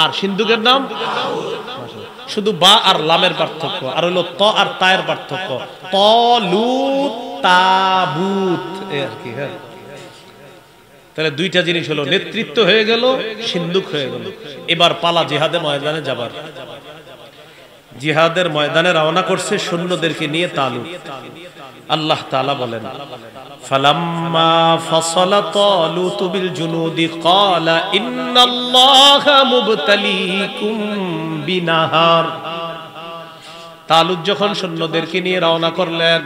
আর সিন্ধুকের নাম, শুধু বা আর লামের পার্থক্য, আর হলো ত আর তায়ের পার্থক্য। তলুত তাবুত আর কি। হ্যাঁ, তাহলে দুইটা জিনিস হলো, নেতৃত্ব হয়ে গেল, সিন্ধুক হয়ে গেল। এবার পালা জিহাদের ময়দানে যাবার। জিহাদের ময়দানে রওনা করছে সৈন্যদেরকে নিয়ে তালুত। আল্লাহ তাআলা বলেন, ফালাম্মা ফাসালা তালুত বিল জুনুদি ক্বালা ইন্নাল্লাহা মুবতালিকুম বিনাহার। তালুত যখন সৈন্যদেরকে নিয়ে রওনা করলেন,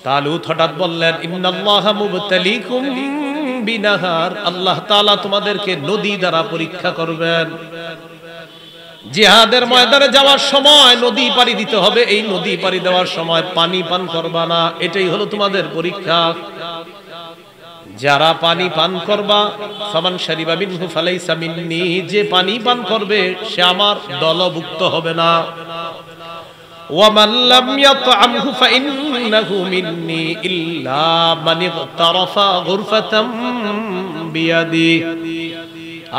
তালুত হঠাৎ বললেন, ইন্নাল্লাহা মুবতালিকুম বিনাহার, আল্লাহ তাআলা তোমাদেরকে নদী দ্বারা পরীক্ষা করবেন। জিহাদের ময়দানে যাওয়ার সময় নদী পাড়ি দিতে হবে, এই নদী পাড়ি দেওয়ার সময় পানি পান করবা না, এটাই হলো তোমাদের পরীক্ষা। যারা পানি পান করবা, ফামান শারিবা মিনহু ফালাইসা মিন্নি, যে পানি পান করবে সে আমার দলভুক্ত হবে না। ওয়ামান লাম ইয়াতআমহু ফাইন্নাহু মিন্নি ইল্লা মান ইগতারাফা গুরফাতাম বিয়াদি।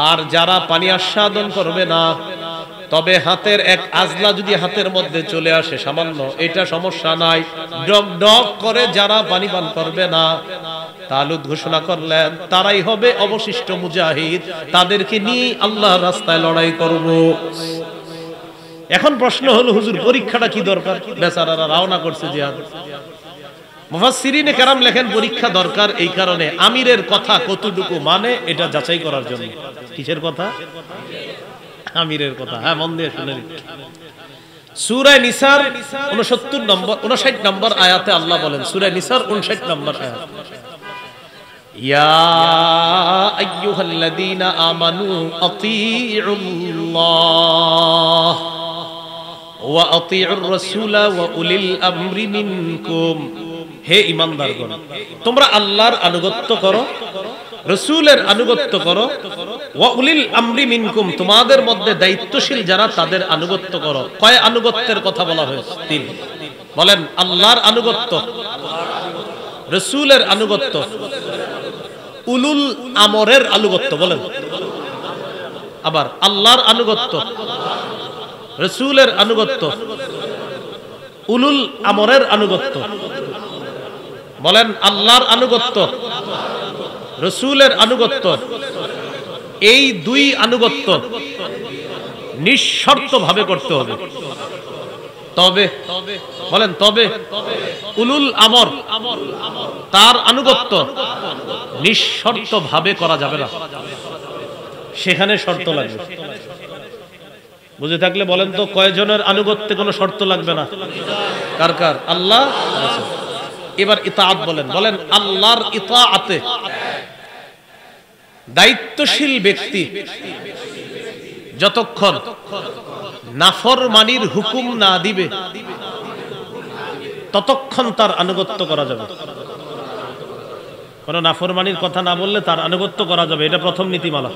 আর যারা পানি আস্বাদন করবে না, তবে হাতের এক আজলা যদি হাতের মধ্যে চলে আসে সামান্য, এটা সমস্যা নাই। ডক ডক করে যারা পানি পান করবে না, তালুত ঘোষণা করলেন তারাই হবে অবশিষ্ট মুজাহিদ, তাদেরকে নিয়ে আল্লাহর রাস্তায় লড়াই করব। এখন প্রশ্ন হলো, হুজুর পরীক্ষাটা কি দরকার? বেচারারা রওনা করছে জিহাদ। মুফাসসিরিনে কেরাম লেখেন পরীক্ষা দরকার এই কারণে, আমিরের কথা কতটুকু মানে এটা যাচাই করার জন্য। কিসের কথা? আমিরের কথা। হ্যাঁ, মন দিয়ে শুনে নিন। সূরা নিসার 59 নম্বর আয়াতে আল্লাহ বলেন, সূরা নিসার 59 নম্বর আয়াত, ইয়া আইয়ুহাল্লাযীনা আমানু আতিউল্লাহ ওয়া আতিউর রাসূলা ওয়া উলিল আমরি মিনকুম। হে ঈমানদারগণ, তোমরা আল্লাহর আনুগত্য করো, রাসূলের আনুগত্য করো, ওয়া উলিল আমরি মিনকুম, তোমাদের মধ্যে দায়িত্বশীল যারা তাদের আনুগত্য করো। কয় আনুগত্যের কথা বলা হয়েছে? 3। বলেন, আল্লাহর আনুগত্য, রাসূলের আনুগত্য, উলুল আমরের আনুগত্য। বলেন আবার, আল্লাহর আনুগত্য, রাসূলের আনুগত্য, উলুল আমরের আনুগত্য। বলেন আল্লাহর আনুগত্য, রাসূলের আনুগত্য, এই দুই আনুগত্য নিঃশর্তভাবে করতে হবে। তবে বলেন তবে উলুল আমর তার আনুগত্য নিঃশর্তভাবে করা যাবে না, সেখানে শর্ত লাগবে। বুঝে থাকলে বলেন তো কয়জনের আনুগত্যে কোনো শর্ত লাগবে না? কার কার? আল্লাহ। এবার ইতাআত বলেন, বলেন আল্লাহর ইতাআতে দায়িত্বশীল ব্যক্তি যতক্ষণ নাফরমানির হুকুম না দিবে ততক্ষণ তার আনুগত্য করা যাবে। কোন নাফরমানির কথা না বললে তার আনুগত্য করা যাবে, এটা প্রথম নীতিমালা।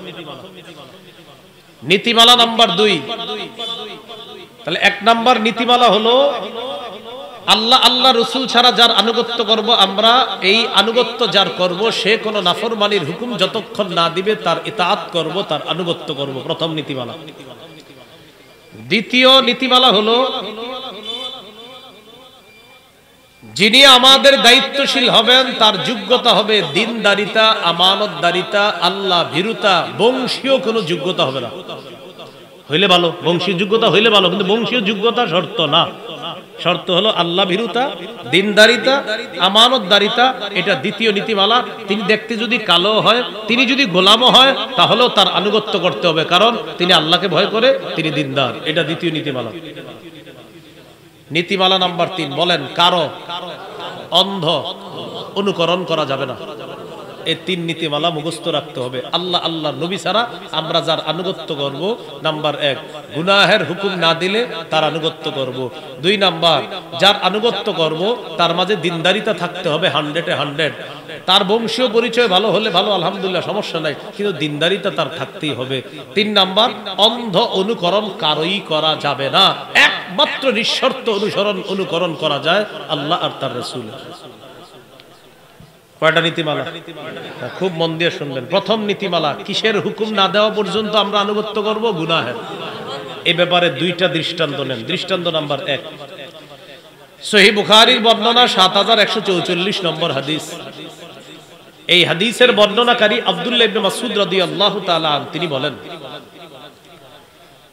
নীতিমালা নাম্বার 2, তাহলে 1 নাম্বার নীতিমালা হলো আল্লাহ আল্লাহ রাসূল ছাড়া যার আনুগত্য করব আমরা, এই আনুগত্য যার করব সে কোন নাফরমানির হুকুম যতক্ষণ না দিবে তার ইতাআত করব, তার আনুগত্য করব, প্রথম নীতিমালা। দ্বিতীয় নীতিমালা হলো যিনি আমাদের দায়িত্বশীল হবেন তার যোগ্যতা হবে দিনদারিতা, আমানতদারিতা, আল্লাহ ভীরুতা, বংশীয় কোনো যোগ্যতা হবে না। হইলে ভালো, বংশীয় যোগ্যতা হইলে ভালো, কিন্তু বংশীয় যোগ্যতা শর্ত না। শর্ত হলো আল্লাহ ভীরুতা, দিনদারিতা, আমানতদারিতা, এটা দ্বিতীয় নীতিমালা। তিনি দেখতে যদি কালো হয়, তিনি যদি গোলামও হয়, তাহলেও তার আনুগত্য করতে হবে, কারণ তিনি আল্লাহকে ভয় করে, তিনি দিনদার। এটা দ্বিতীয় নীতিমালা। নীতিমালা নাম্বার 3, বলেন কারো অন্ধ অনুকরণ করা যাবে না। এই 3 নীতিমালা মুখস্থ রাখতে হবে। আল্লাহ আল্লাহর নবী ছাড়া আমরা যার আনুগত্য করব, নাম্বার 1 গুনাহের হুকুম না দিলে তার আনুগত্য করব। 2 নাম্বার যার আনুগত্য করব তার মাঝে দিনদারিতা থাকতে হবে 100-এ 100। তার বংশীয় পরিচয় ভালো হলে ভালো, আলহামদুলিল্লাহ, সমস্যা নাই, কিন্তু দিনদারিতা তার থাকতেই হবে। 3 নাম্বার অন্ধ অনুকরণ কারোই করা যাবে না, একমাত্র নিঃশর্ত অনুকরণ করা যায় আল্লাহ আর তার রাসূল। কয়টা নীতিমালা? খুব মন দিয়ে শুনবেন। প্রথম নীতিমালা, কিসের হুকুম না দেওয়া পর্যন্ত আমরা আনুগত্য করব? গুনাহের। এই ব্যাপারে 2টা দৃষ্টান্ত নেন। দৃষ্টান্ত নাম্বার 1, সহিহ বুখারীর বর্ণনা 7144 নম্বর হাদিস। এই হাদিসের বর্ণনাকারী আব্দুল্লাহ ইবনে মাসউদ রাদিয়াল্লাহু তাআলা আনহু, তিনি বলেন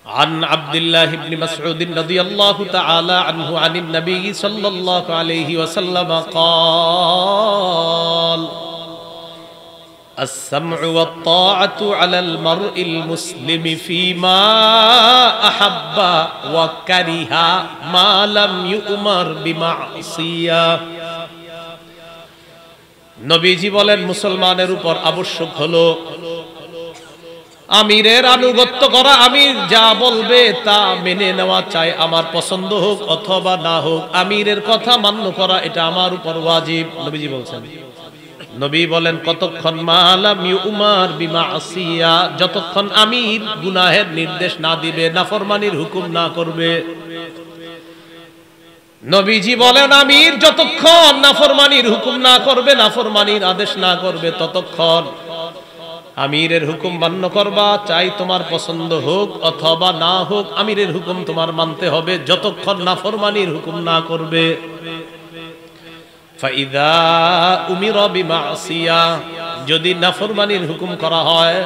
عن عبد الله بن مسعود رضي الله تعالى عنه عن النبي صلى الله عليه وسلم قال السمع والطاعة على المرء المسلم فيما أحب وكره ما لم يؤمر بمعصية। নবীজি বলেন মুসলমানের উপর আবশ্যক হলো আমিরের আনুগত্য করা, আমির যা বলবে তা মেনে নেওয়া, চাই আমার পছন্দ হোক অথবা না হোক, আমিরের কথা মান্য করা এটা আমার উপর ওয়াজিব। নবীজি বলছেন, নবী বলেন কতক্ষণ মালাম ইউমার বিমাসিয়া, যতক্ষণ আমির গুনাহের নির্দেশ না দিবে, নাফরমানির হুকুম না করবে। নবীজি বলেন আমির যতক্ষণ নাফরমানির হুকুম না করবে, নাফরমানির আদেশ না করবে, ততক্ষণ আমিরের হুকুম মান্য করবা, চাই তোমার পছন্দ হোক অথবা না হোক, আমিরের হুকুম তোমার মানতে হবে যতক্ষণ নাফরমানির হুকুম না করবে। ফাইদা উমিরা বিমাসিয়া, যদি নাফরমানির হুকুম করা হয়,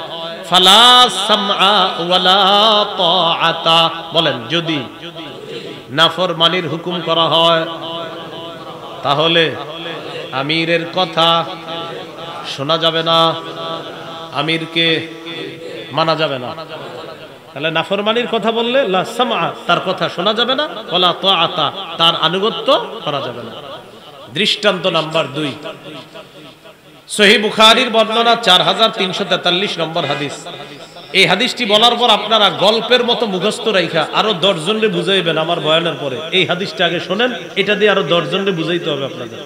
ফালা সামআ ওয়ালা তাআতা, বলেন যদি নাফরমানির হুকুম করা হয় তাহলে আমিরের কথা শোনা যাবে না, আমিরকে মানা যাবে না। তাহলে নাফরমানির কথা বললে লা সামআ, তার কথা শোনা যাবে না, ওয়ালা তাআতা, তার আনুগত্য করা যাবে না। দৃষ্টান্ত নাম্বার 2, সহিহ বুখারীর বর্ণনা 4343 নম্বর হাদিস। এই হাদিসটি বলার পর আপনারা গল্পের মতো মুখস্থ রাইখা আরো 10 জনকে বুঝাইবেন আমার বয়ানের পরে। এই হাদিসটা আগে শোনেন, এটা দিয়ে আরো 10 জনকে বুঝাইতে হবে আপনাদের।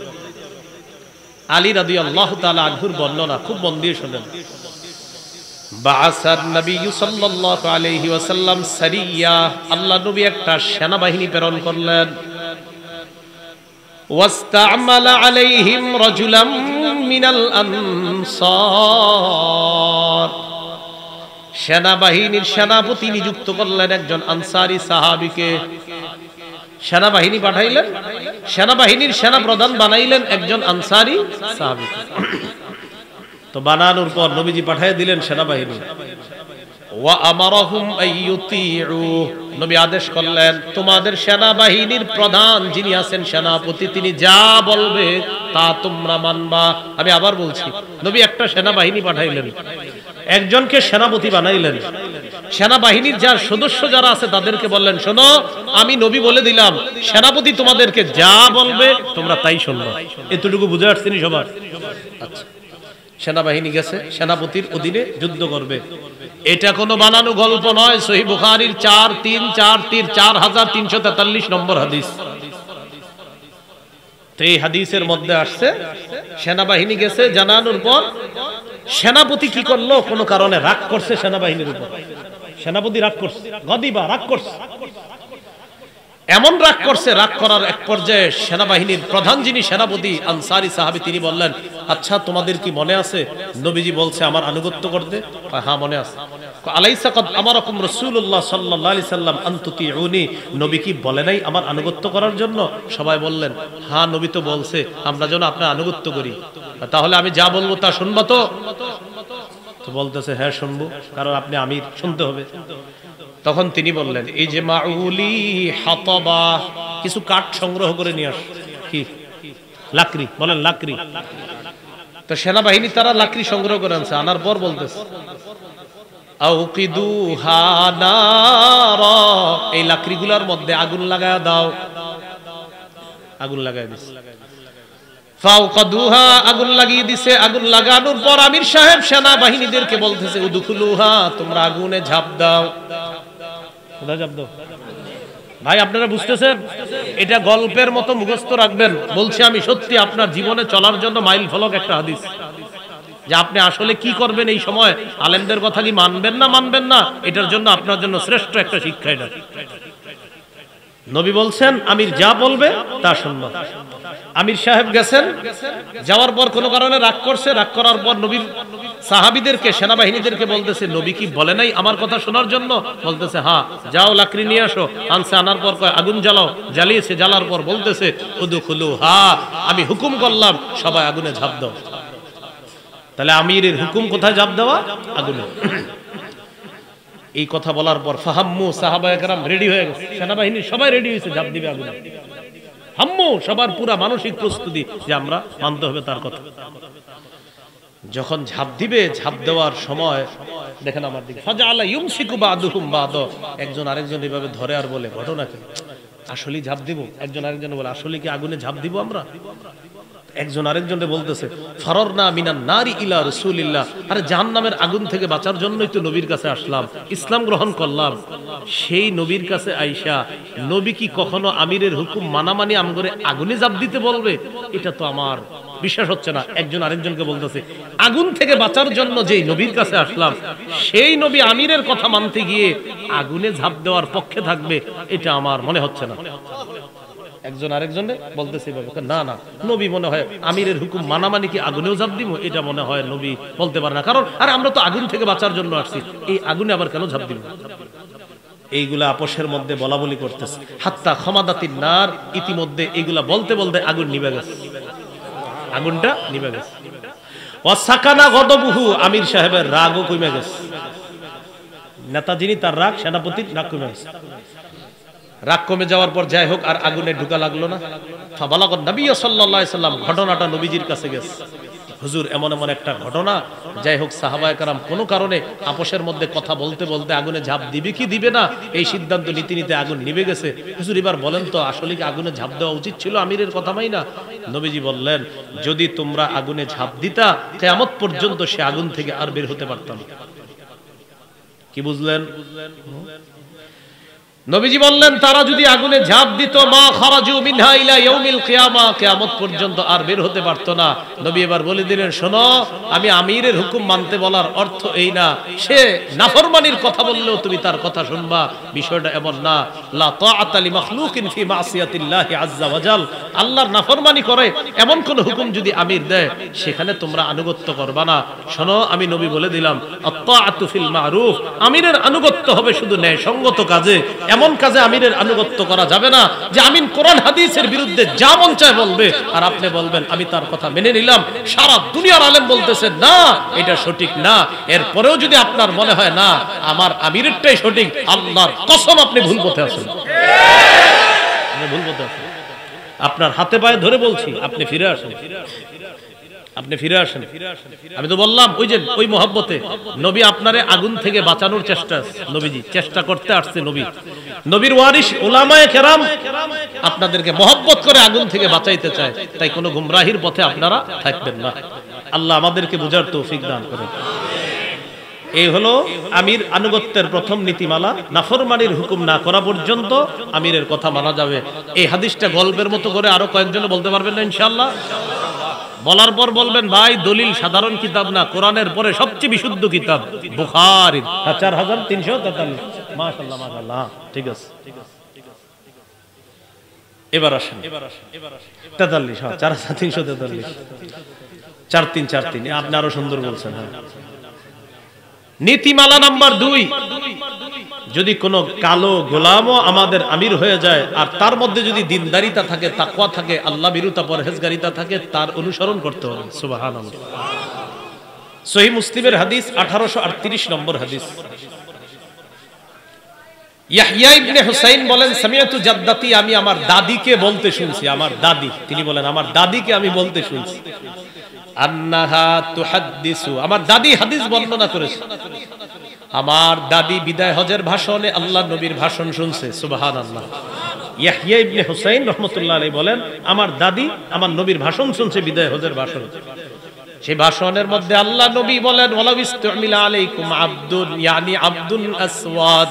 আলী রাদিয়াল্লাহু তাআলা আনহুর বর্ণনা, খুব মন দিয়ে শুনেন। বাআসান নবী সাল্লাল্লাহু আলাইহি ওয়াসাল্লাম সারিয়া, আল্লাহ নবী একটা সেনাবাহিনী প্রেরণ করলেন। ওয়াস্তা'মালা আলাইহিম রাজুলাম মিনাল আনসার, সেনাবাহিনীর সেনাপতি নিযুক্ত করলেন একজন আনসারী সাহাবীকে। সেনাবাহিনী পাঠাইলেন, সেনাবাহিনীর সেনা প্রধান বানাইলেন একজন আনসারী সাহাবী। তো বানানোর পর নবীজি পাঠিয়ে দিলেন সেনাবাহিনী। ওয়া আমারহুম আইয়ুতিউ, নবী আদেশ করলেন তোমাদের সেনাবাহিনীর প্রধান যিনি আছেন সেনাপতি, তিনি যা বলবে তা তোমরা মানবা। আমি আবার বলছি, নবী একটা সেনাবাহিনী পাঠাইলেন, একজনকে সেনাপতি বানাইলেন, সেনাবাহিনীর যার সদস্য যারা আছে তাদেরকে বললেন শোনো আমি নবী বলে দিলাম, সেনাপতি তোমাদেরকে যা বলবে তোমরা তাই শুনবে। এতটুকু বুঝে আসছেনি সবার? আচ্ছা, সেনাবাহিনী গেছে, সেনাপতির অধীনে যুদ্ধ করবে। এটা কোনো বানানো গল্প নয়, সহিহ বুখারীর 4343 নম্বর হাদিস। তো এই হাদিসের মধ্যে আসছে সেনাবাহিনী গেছে, জানানোর পর সেনাপতি কি করলো, কোনো কারণে রাগ করছে সেনাবাহিনীর উপর। সেনাপতি রাগ করছে, গদিবা রাগ করছে, এমন রাগ করছে, রাগ করার এক পর্যায়ে সেনাবাহিনীর প্রধান যিনি সেনাপতি আনসারী সাহাবী, তিনি বললেন আচ্ছা তোমাদের কি মনে আছে নবীজি বলছে আমার আনুগত্য করতে? হ্যাঁ মনে আছে। আলাইসা কদ আমারাকুম রাসূলুল্লাহ সাল্লাল্লাহু আলাইহি সাল্লাম আন তুতিউনি, নবী কি বলে নাই আমার আনুগত্য করার জন্য? সবাই বললেন হ্যাঁ নবী তো বলছে আমরা যেন আপনার আনুগত্য করি, তাহলে আমি যা বলবো তা শুনবা তো? তো বলতেছে হ্যাঁ শুনবো, কারণ আপনি আমির, শুনতে হবে। তখন তিনি বললেন এই যে মাউলি হাতাবা, কিছু কাঠ সংগ্রহ করে নিয়ে আস। কি? লাকড়ি, বলেন লাকড়ি। তো সেনাবাহিনী তারা লাকড়ি সংগ্রহ করে আনছে, আনার পর বলতেছে আউকিদুহা নারা, এই লাকড়িগুলোর মধ্যে আগুন লাগায় দাও। আগুন লাগায় দিছে, ফাওকাদুহা, আগুন লাগিয়ে দিছে। আগুন লাগানোর পর আমির সাহেব সেনাবাহিনীদেরকে বলতেছে উদখুলুহা, তোমরা আগুনে ঝাঁপ দাও। ভাই আপনারা বুঝতেছেন? এটা গল্পের মতো মুখস্থ রাখবেন, বলছি আমি সত্যি আপনার জীবনে চলার জন্য মাইল ফলক একটা হাদিস, যে আপনি আসলে কি করবেন এই সময়, আলেমদের কথা কি মানবেন না মানবেন না, এটার জন্য আপনার জন্য শ্রেষ্ঠ একটা শিক্ষা এটা। নবী বলছেন আমির যা বলবে তা শুনবা। আমির সাহেব গেছেন, যাওয়ার পর কোনো কারণে রাগ করছে, রাগ করার পর নবীর সাহাবীদেরকে সেনাবাহিনীদেরকে বলতেছে নবী কি বলে নাই আমার কথা শোনার জন্য? বলতেছে হ্যাঁ, যাও লাকড়ি নিয়ে আসো। আনছে, আনার পর কয় আগুন জ্বালাও, জ্বালিয়েছে, জ্বালার পর বলতেছে উদখুলুহা, আমি হুকুম করলাম সবাই আগুনে ঝাঁপ দাও। তাহলে আমিরের হুকুম কোথায় ঝাঁপ দেওয়া? আগুনে। এই কথা বলার পর ফাহাম্মু, সাহাবায়ে কেরাম রেডি হয়ে গেছে, সেনাবাহিনীর সবাই রেডি হয়েছে ঝাঁপ দিবে আগুনে। হাম্মু, সবার পুরা মানসিক প্রস্তুতি যে আমরা মানতে হবে তার কথা। যখন ঝাঁপ দিবে, ঝাঁপ দেওয়ার সময় দেখেন আমার দিকে, ফাজাআলা ইউমসিকু বাদুহুম বাদ, একজন আরেকজন এভাবে ধরে আর বলে ঘটনা কি, আসলেই ঝাঁপ দিব? একজন আরেকজনে বলে আসলে কি আগুনে ঝাঁপ দিব আমরা? একজন আরেকজনকে বলতেছে ফারারনা মিনান নারি ইলা রাসূলিল্লাহ, আরে জাহান্নামের আগুন থেকে বাঁচার জন্যই তো নবীর কাছে আসলাম, ইসলাম গ্রহণ করলাম। সেই নবীর কাছে আইসা নবী কি কখনো আমিরের হুকুম মানামানি আমগরে আগুনে ঝাঁপ দিতে বলবে? এটা তো আমার বিশ্বাস হচ্ছে না। একজন আরেকজনকে বলতেছে আগুন থেকে বাঁচার জন্য যেই নবীর কাছে আসলাম, সেই নবী আমিরের কথা মানতে গিয়ে আগুনে ঝাঁপ দেওয়ার পক্ষে থাকবে, এটা আমার মনে হচ্ছে না। একজন আরেকজনে বলতেছে না না, নবী মনে হয় আমিরের হুকুম মানামানি কি আগুনেও ঝাঁপ দিব, এটা মনে হয় নবী বলতে পারে না, কারণ আরে আমরা তো আগুন থেকে বাঁচার জন্য আসছি, এই আগুনে আবার কেন ঝাঁপ দিব? এইগুলা আপোষের মধ্যে বলা বলি করতেছে। হাত্তা খমাদাতিন নার, ইতিমধ্যে এইগুলা বলতে বলতে আগুন নিভে গেছে, আগুনটা নিভে গেছে। ওয়াসাকানা গদবুহু, আমির সাহেবের রাগও কমে গেছে। নেতা যিনি, তার রাগ, সেনাপতির রাগ কমে গেছে। রাগ কমে যাওয়ার পর যাই হোক আর আগুনে ঢুকা লাগলো না। ফাবালাগান নবী সাল্লাল্লাহু আলাইহি সাল্লাম, ঘটনাটা নবীজির কাছে গেছে, হুজুর এমন এমন একটা ঘটনা। যাই হোক সাহাবায়ে কেরাম কোনো কারণে আপোষের মধ্যে কথা বলতে বলতে আগুনে ঝাঁপ দিবে কি দিবে না এই সিদ্ধান্ত নিতে নিতে আগুন নিভে গেছে। হুজুর এবার বলেন তো আসলে কি আগুনে ঝাঁপ দেওয়া উচিত ছিল আমিরের কথা মাই না? নবীজি বললেন যদি তোমরা আগুনে ঝাঁপ দিতা, কিয়ামত পর্যন্ত সে আগুন থেকে আর বের হতে পারতাম। কি বুঝলেন? নবীজি বললেন তারা যদি আগুনে ঝাঁপ দিত, মা খারাজু মিনহা ইলা ইয়াউমিল কিয়ামা, কিয়ামত পর্যন্ত আর বের হতে পারতো না। নবী এবার বলে দিলেন শোনো, আমি আমিরের হুকুম মানতে বলার অর্থ এই না সে নাফরমানির কথা বললেও তুমি তার কথা শুনবা, বিষয়টা এমন না। লা তাআতা লি মাখলুকিন ফি মাসিয়াতিল্লাহি আযজা ওয়া জাল, আল্লাহর নাফরমানি করে এমন কোন হুকুম যদি আমির দেয় সেখানে তোমরা আনুগত্য করবা না। শোনো আমি নবী বলে দিলাম আত-তাআতু ফিল মারুফ, আমিরের আনুগত্য হবে শুধু ন্যায়সঙ্গত কাজে, এমন কাজে আমিরের আনুগত্য করা যাবে না যে আমিন কোরআন হাদিসের বিরুদ্ধে যা মন চায় বলবে আর আপনি বলবেন আমি তার কথা মেনে নিলাম। সারা দুনিয়ার আলেম বলতেছেন না এটা সঠিক না, এরপরেও যদি আপনার মনে হয় না আমার আমিরেরটাই সঠিক, আল্লাহর কসম আপনি ভুল পথে আছেন, আপনি ভুল পথে আছেন। আপনার হাতে পায়ে ধরে বলছি আপনি ফিরে আসেন, আপনি ফিরে আসেন। আমি তো বললাম ওই যে ওই মহব্বতে নবী আপনারে আগুন থেকে বাঁচানোর চেষ্টা, নবীজি চেষ্টা করতে আসছে, নবীর ওয়ারিস উলামায়ে কেরাম আপনাদেরকে মহব্বত করে আগুন থেকে বাঁচাইতে চায়, তাই কোনো গুমরাহির পথে আপনারা থাকবেন না। আল্লাহ আমাদেরকে বুঝার তৌফিক দান করেন। এই হলো আমির আনুগত্যের প্রথম নীতিমালা, নাফরমানির হুকুম না করা পর্যন্ত আমিরের কথা মানা যাবে। এই হাদিসটা গল্পের মতো করে আরো কয়েকজন বলতে পারবেন না ইনশাআল্লাহ? বলার পর বলবেন ভাই দলিল সাধারণ কিতাব না, কোরআনের পরে সবচেয়ে বিশুদ্ধ কিতাব বুখারী 4343। মাশাআল্লাহ মাশাআল্লাহ, ঠিক আছে। এবার আসেন 43, 4343, 4343। আপনি আরো সুন্দর বলছেন। হ্যাঁ, নীতিমালা নাম্বার 2, যদি কোনো কালো গোলামও আমাদের আমির হয়ে যায় আর তার মধ্যে যদি দিনদারিতা থাকে, তাকওয়া থাকে, আল্লাহ বিরুতা পরহেজগারিতা থাকে, তার অনুসরণ করতে হবে। সুবহানাল্লাহ। সহিহ মুসলিমের হাদিস 1838 নম্বর হাদিস। ইয়াহইয়া ইবনে হুসাইন বলেন সামিয়াতু জাদ্দাতি, আমি আমার দাদিকে বলতে শুনছি, আমার দাদি, তিনি বলেন আমার দাদিকে আমি বলতে শুনছি, আন্নাহা তুহাদ্দিসু, আমার দাদি হাদিস বর্ণনা করেছে। আমার দাদি বিদায় হজের ভাষণে আল্লাহ নবীর ভাষণ শুনছে। সুবহানাল্লাহ। ইয়াহইয়া ইবনে হুসাইন রাহমাতুল্লাহ আলাইহি বলেন আমার দাদি আমার নবীর ভাষণ শুনছে, বিদায় হজের ভাষণ। সেই ভাষণের মধ্যে আল্লাহ নবী বলেন ওয়ালাউ ইসতুমিলা আলাইকুম আব্দুন ইয়ানি আব্দুল আসওয়াদ,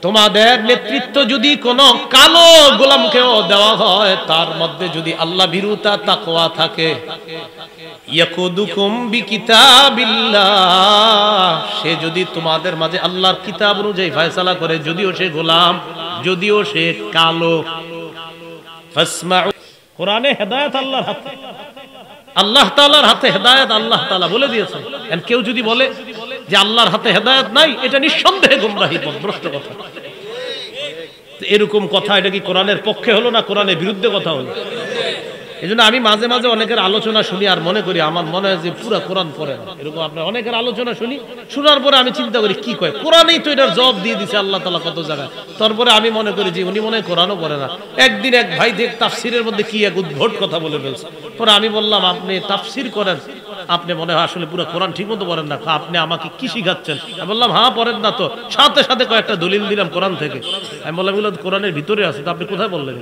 তোমাদের নেতৃত্ব যদি কোনো কালো গোলামকেও দেওয়া হয়, তার মধ্যে যদি আল্লাহ ভীরুতা তাকওয়া থাকে, ইয়াকুদুকুম বিকিতাবিল্লাহ, সে যদি তোমাদের মাঝে আল্লাহর কিতাব অনুযায়ী ফয়সালা করে, যদিও সে গোলাম, যদিও সে কালো, ফাসমাউ, কোরআনে হেদায়েত আল্লাহর হাতে, আল্লাহ তাআলার হাতে হেদায়েত আল্লাহ তাআলা বলে দিয়েছেন। এন্ড কেউ যদি বলে যে আল্লাহর হাতে হেদায়েত নাই, এটা নিঃসন্দেহে গোমরাহি পথ, ভ্রষ্ট কথা। এরকম কথা এটা কি কোরআনের পক্ষে হলো না কোরআনের বিরুদ্ধে কথা হলো? এজন্য আমি মাঝে মাঝে অনেকের আলোচনা শুনি আর মনে করি আমার মনে হয় যে পুরো কোরআন পড়ে না। এরকম আপনার অনেকের আলোচনা শুনি, শোনার পরে আমি চিন্তা করি কি কয়, কোরআনেই তো এটার জবাব দিয়ে দিছে আল্লাহ তাআলা কত জায়গায়। তারপরে আমি মনে করি যে উনি মনে হয় কোরআনও পড়ে না। একদিন এক ভাই দেখ তাফসিরের মধ্যে কি এক উদ্ভট কথা বলে ফেলছে। পরে আমি বললাম আপনি তাফসির করেন, আপনি মনে হয় আসলে পুরো কোরআন ঠিক মতো পড়েন না, আপনি আমাকে কি শিখাচ্ছেন? আমি বললাম হ্যাঁ পড়েন না তো, সাথে সাথে কয়েকটা দলিল দিলাম কোরআন থেকে। আমি বললাম এগুলো কোরআনের ভিতরে আছে, তো আপনি কোথায় বললেন?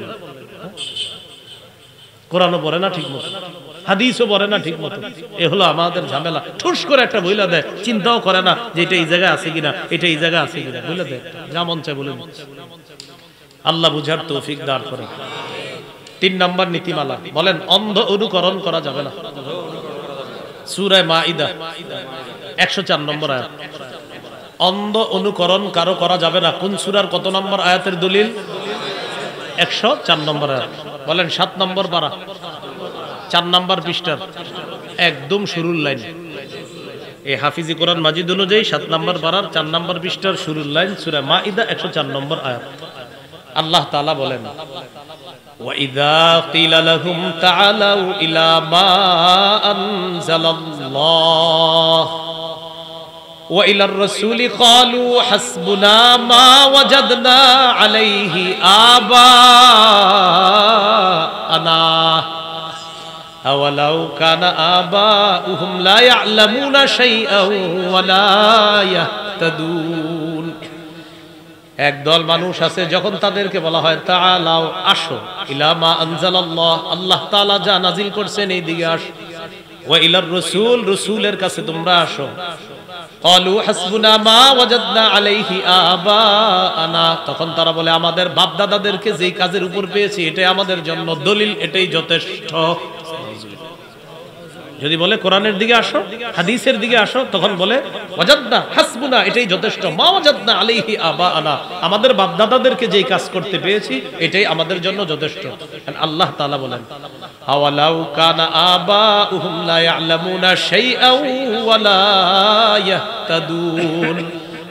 কোরআনও পড়ে না ঠিক মতো, হাদিসও পড়ে না ঠিক মতো। এ হলো আমাদের ঝামেলা। ঠুস করে একটা বইলা দেয়, চিন্তাও করে না যে এটা এই জায়গায় আছে কিনা, এটা এই জায়গায় আছে কিনা, বইলা দেয়, যা মন চায় বলে দিচ্ছে। আল্লাহ বুঝার তৌফিক দান করেন। 3 নম্বর নীতিমালা, বলেন অন্ধ অনুকরণ করা যাবে না। সূরা মাইদা 104 নম্বর আয়াত। অন্ধ অনুকরণ কারো করা যাবে না। কোন সূরার কত নম্বর আয়াতের দলিল? 104 নম্বর আয়াত। বলেন 7 নম্বর পারা 4 নম্বর পৃষ্ঠার একদম শুরুর লাইন। এই হাফিজি কোরআন মাজিদ অনুযায়ী 7 নম্বর পারার 4 নম্বর পৃষ্ঠার শুরুর লাইন, সূরা মাইদা 104 নম্বর আয়াত। আল্লাহ তাআলা বলেন وَإِذَا قِيلَ لَهُمْ تَعَالَوْا إِلَى مَا أَنزَلَ اللَّهُ وَإِلَى الرَّسُولِ قَالُوا حَسْبُنَا مَا وَجَدْنَا عَلَيْهِ آبَاءَنَا أَوَلَوْ كَانَ آبَاؤُهُمْ لَا يَعْلَمُونَ شَيْئًا وَلَا يَهْتَدُونَ। একদল মানুষ আছে যখন তাদেরকে বলা হয় তাআলাও, আসো, ইলা মা আনজালাল্লাহ, আল্লাহ তাআলা যা নাজিল করছেন এই দিকে আসো, ওয়া ইলার রাসূল, রাসূলের কাছে তোমরা আসো, ক্বালু হাসবুনা মা ওয়াজাদনা আলাইহি আবাআনা, তখন তারা বলে আমাদের বাপ দাদাদেরকে যেই কাজের উপর পেয়েছি এটাই আমাদের জন্য দলিল, এটাই যথেষ্ট। যদি বলে কোরআনের দিকে আসো, হাদিসের দিকে আসো, তখন বলে ওয়াজাদনা হাসবুনা, এটাই যথেষ্ট, মা ওয়াজাদনা আলাইহি আবাআনা, আমাদের বাপ দাদাদেরকে যেই কাজ করতে পেয়েছি এটাই আমাদের জন্য যথেষ্ট। আল্লাহ তাআলা বলেন আওয়ালাউ কানা আবাউহুম লা ইয়ালামুনা শাইআন ওয়া লা ইয়াহতাদুন,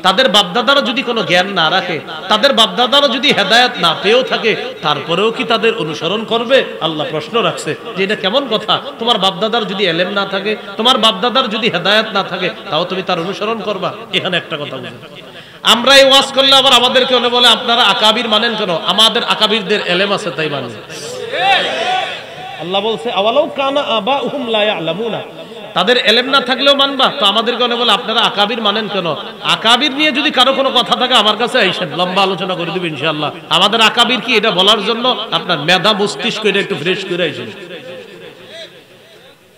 তাদের বাপদাদারা যদি কোনো জ্ঞান না রাখে, তাদের বাপদাদারা যদি হেদায়েত না পেয়েও থাকে, তারপরেও কি তাদের অনুসরণ করবে? আল্লাহ প্রশ্ন রাখছে যে এটা কেমন কথা? তোমার বাপদাদার যদি এলেম না থাকে, তোমার বাপদাদার যদি হেদায়েত না থাকে, তাও তুমি তার অনুসরণ করবা? এখানে একটা কথা বুঝুন। আমরা এই ওয়াজ করলে আবার আমাদেরকে বলে আপনারা আকাবির মানেন কেন? আমাদের আকাবিরদের এলেম আছে তাই মানেন। আল্লাহ বলছে আওয়ালাউ কানা আবাউহুম লা ইয়ালামুনা, তাদের এলেম না থাকলেও মানবা? তো আমাদেরকে বলে আপনারা আকাবির মানেন কেন? আকাবির নিয়ে যদি কারো কোনো কথা থাকে আমার কাছে আইসেন, লম্বা আলোচনা করে দিব ইনশাআল্লাহ। আমাদের আকাবির কি এটা বলার জন্য আপনার মেধা মস্তিষ্ক এটা একটু ফ্রেশ করে আইসেন।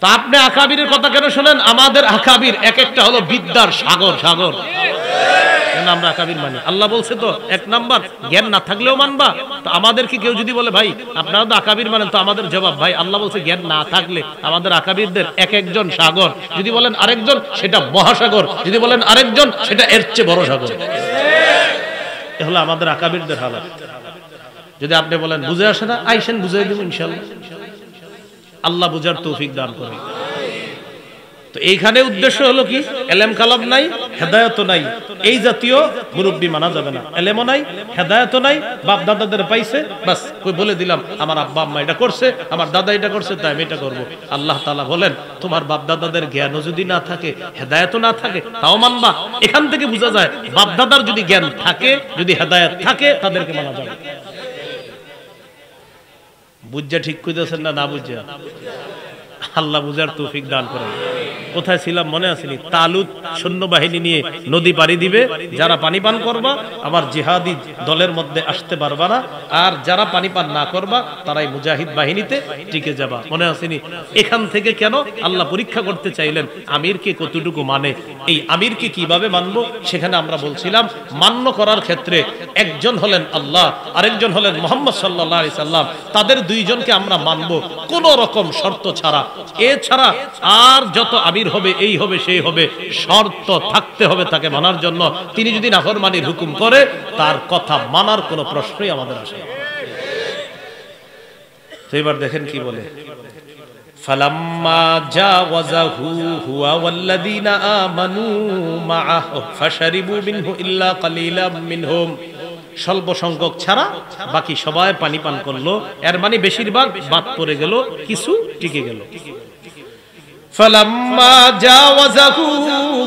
তা আপনি আকাবিরের কথা কেন শোনেন? আমাদের আকাবির এক একটা হলো বিদ্যার সাগর সাগর, আমরা আকাবির মানি। আল্লাহ বলছে তো এক নাম্বার জ্ঞান না থাকলেও মানবা। তো আমাদেরকে কেউ যদি বলে ভাই আপনারা তো আকাবির মানেন, তো আমাদের জবাব ভাই আল্লাহ বলছে জ্ঞান না থাকলে আমাদের আকাবিরদের এক একজন সাগর, যদি বলেন আরেকজন সেটা মহাসাগর, যদি বলেন আরেকজন সেটা এর চেয়ে বড় সাগর। এ হলো আমাদের আকাবিরদের হালাত। যদি আপনি বলেন বুঝে আসে না, আইসেন বুঝাই দেব ইনশাআল্লাহ। আল্লাহ বুঝার তৌফিক দান করে। তো এইখানে উদ্দেশ্য হলো কি? এলেম কালাম নাই, হেদায়েতও নাই, এই জাতীয় মুরব্বি মানা যাবে না। এলেমও নাই, হেদায়েতও নাই, বাপ দাদাদের পাইছে, বাস কই বলে দিলাম আমার আব্বা আম্মা এটা করছে, আমার দাদা এটা করছে, তাই আমি এটা করবো। আল্লাহ তাআলা বলেন তোমার বাপ দাদাদের জ্ঞানও যদি না থাকে, হেদায়েতও না থাকে, তাও মানবা? এখান থেকে বোঝা যায় বাপ দাদার যদি জ্ঞান থাকে, যদি হেদায়েত থাকে, তাদেরকে মানা যাবে। বুঝা ঠিক কইতেছেন না? না বুঝা? আল্লাহ বুঝার তৌফিক দান করেন। কোথায় ছিলাম মনে আসেনি? তালুত সৈন্যবাহিনী নিয়ে নদী পাড়ি দিবে, যারা পানি পান করবা আবার জিহাদি দলের মধ্যে আসতে পারবা না, আর যারা পানি পান না করবা তারাই মুজাহিদ বাহিনীতে টিকে যাবা। মনে আসেনি? এখান থেকে কেন আল্লাহ পরীক্ষা করতে চাইলেন আমিরকে কতটুকু মানে, এই আমিরকে কিভাবে মানবো। সেখানে আমরা বলছিলাম মান্য করার ক্ষেত্রে একজন হলেন আল্লাহ, আরেকজন হলেন মুহাম্মদ সাল্লাল্লাহু আলাইহি সাল্লাম। তাদের দুইজনকে আমরা মানবো কোন রকম শর্ত ছাড়া। এছাড়া আর যত আমির হবে, এই হবে সেই হবে, শর্ত থাকতে হবে তাকে মানার জন্য। তিনি যদি নাফরমানির হুকুম করে তার কথা মানার কোনো প্রশ্নই আমাদের আসে না। তো এবার দেখেন কি বলে, ফালাম্মা জাওয়াযাহু হুয়া ওয়াল্লাযীনা আমানু মাআহু ফাশারিবু মিনহু ইল্লা কালিলাম মিনহুম, স্বল্প সংখ্যক ছাড়া বাকি সবাই পানি পান করলো। এর মানে বেশিরভাগ বাদ পড়ে গেল, কিছু টিকে গেল। ফালাম্মা জাওয়াযাহু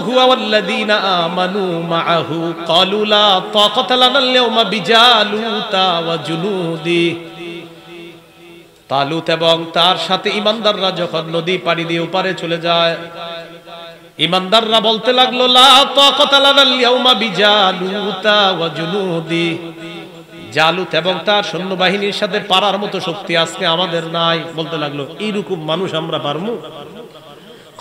হুয়া ওয়াল্লাযীনা আমানু মাআহু ক্বালু লা তাকাতা লানাল ইয়াওমা বিজালুতা ওয়া জুনুদি, তালুত এবং তার সাথে ঈমানদাররা যখন নদী পাড়ি দিয়ে ওপারে চলে যায়, ঈমানদাররা বলতে লাগলো লা তাকাতা লানাল ইয়াওমা বিজালুতা ওয়া জুনুদি, জালুত এবং তার সৈন্যবাহিনীর সাথে পারার মতো শক্তি আজকে আমাদের নাই। বলতে লাগলো এইরকম মানুষ আমরা পারমু?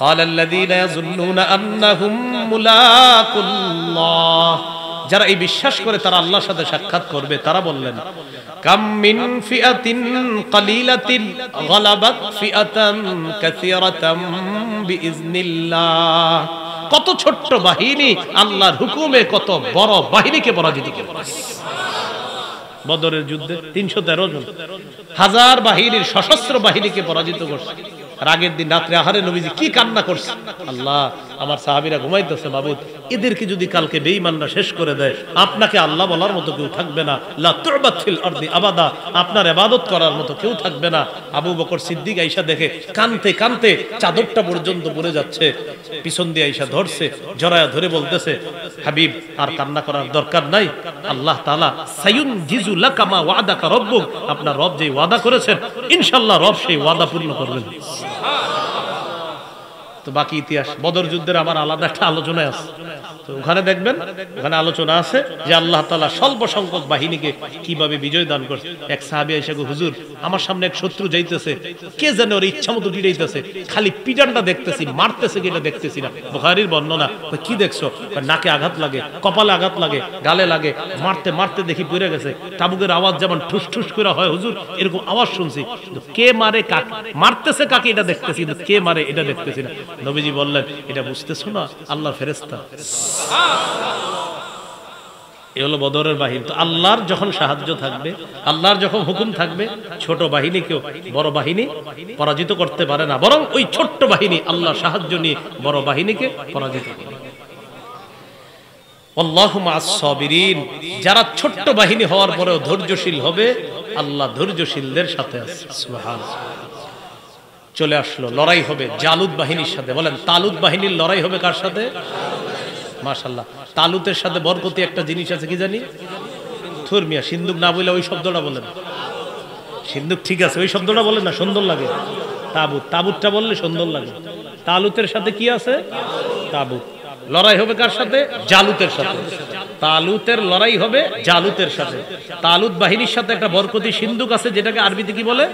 ক্বালাল্লাযীনা ইয়াযুন্নুনা আন্নাহুম মুলাকুল্লাহ, যারা এই বিশ্বাস করে তারা আল্লাহর সাথে সাক্ষাৎ করবে, তারা বললেন কাম মিন ফিআতিন কালিলাতিন গালাবাত ফিআতান কাসীরাতাম বিইজনিল্লাহ, কত ছোট্ট বাহিনী আল্লাহর হুকুমে কত বড় বাহিনীকে পরাজিত করেছে। বদরের যুদ্ধে ৩১৩ জন হাজার বাহিনীর সশস্ত্র বাহিনীকে পরাজিত করছে। রাগের দিন রাত্রে আহারে নবীজি কি কান্না করছে, আল্লাহ আমার সাহাবীরা ঘুমাইতেছে, মাবুদ এদেরকে যদি কালকে বেঈমানরা শেষ করে দেয়, আপনাকে আল্লাহ বলার মতো কেউ থাকবে না, লা তু'বাদ ফিল আরদি আবাদা, আপনার ইবাদত করার মতো কেউ থাকবে না। আবু বকর সিদ্দিক আয়েশা দেখে কানতে কানতে চাদরটা পর্যন্ত পড়ে যাচ্ছে, পিছন দিয়ে আয়েশা ধরছে, জড়ায়া ধরে বলতেছে হাবিব আর কান্না করার দরকার নাই, আল্লাহ তাআলা সায়ুনজিজু লাকা মা ওয়াদাকা রাব্বুক, আপনার রব যে ওয়াদা করেছেন ইনশাআল্লাহ রব সেই ওয়াদা পূর্ণ করবেন। তো বাকি ইতিহাস, বদর যুদ্ধের আমার আলাদা একটা আলোচনা আছে, তো ওখানে দেখবেন, ওখানে আলোচনা আছে যে আল্লাহ তাআলা স্বল্প সংখ্যক বাহিনীকে কিভাবে বিজয় দান করছে। এক সাহাবী এসে গো হুজুর আমার সামনে এক শত্রু যাইতেছে, কে জানে ওর ইচ্ছা মতো পিটাইতেছে, খালি পিটানটা দেখতেছি, মারতেছে কিনা দেখতেছি না। বুখারীর বর্ণনা। কি দেখছো? নাকে আঘাত লাগে, কপালে আঘাত লাগে, গালে লাগে, মারতে মারতে দেখি পড়ে গেছে। তাবুকের আওয়াজ যেমন ঠুস ঠুস করে হয় হুজুর, এরকম আওয়াজ শুনছি, কে মারে কাকে, মারতেছে কাকে এটা দেখতেছি, কে মারে এটা দেখতেছি না। নবীজি বললেন এটা বুঝতেছো না, আল্লাহর ফেরেশতা। এ হলো বদরের বাহিনী। তো আল্লাহর যখন সাহায্য থাকবে, আল্লাহর যখন হুকুম থাকবে, ছোট বাহিনীকেও বড় বাহিনী পরাজিত করতে পারে না, বরং ওই ছোট্ট বাহিনী আল্লাহর সাহায্য নিয়ে বড় বাহিনীকে পরাজিত করে। আল্লাহু মা'আস সাবিরিন, যারা ছোট্ট বাহিনী হওয়ার পরেও ধৈর্যশীল হবে, আল্লাহ ধৈর্যশীলদের সাথে আছে। সুবহানাল্লাহ। চলে আসলো, লড়াই হবে জালুত বাহিনীর সাথে। বলেন তালুত বাহিনীর লড়াই হবে কার সাথে? মাশাআল্লাহ। তালুতের সাথে বরকতি একটা জিনিস আছে, কি জানি? থুরমিয়া, সিন্দুক না বলে ওই শব্দটা বলেন। সিন্দুক ঠিক আছে, ওই শব্দটা বলেন না, সুন্দর লাগে। তাবুত, তাবুতটা বললে সুন্দর লাগে। তালুতের সাথে কি আছে? তাবুত। লড়াই হবে কার সাথে? জালুতের সাথে। তালুতের লড়াই হবে জালুতের সাথে। তালুত বাহিনীর সাথে একটা বরকতি সিন্দুক আছে, যেটাকে আরবিতে কি বলে?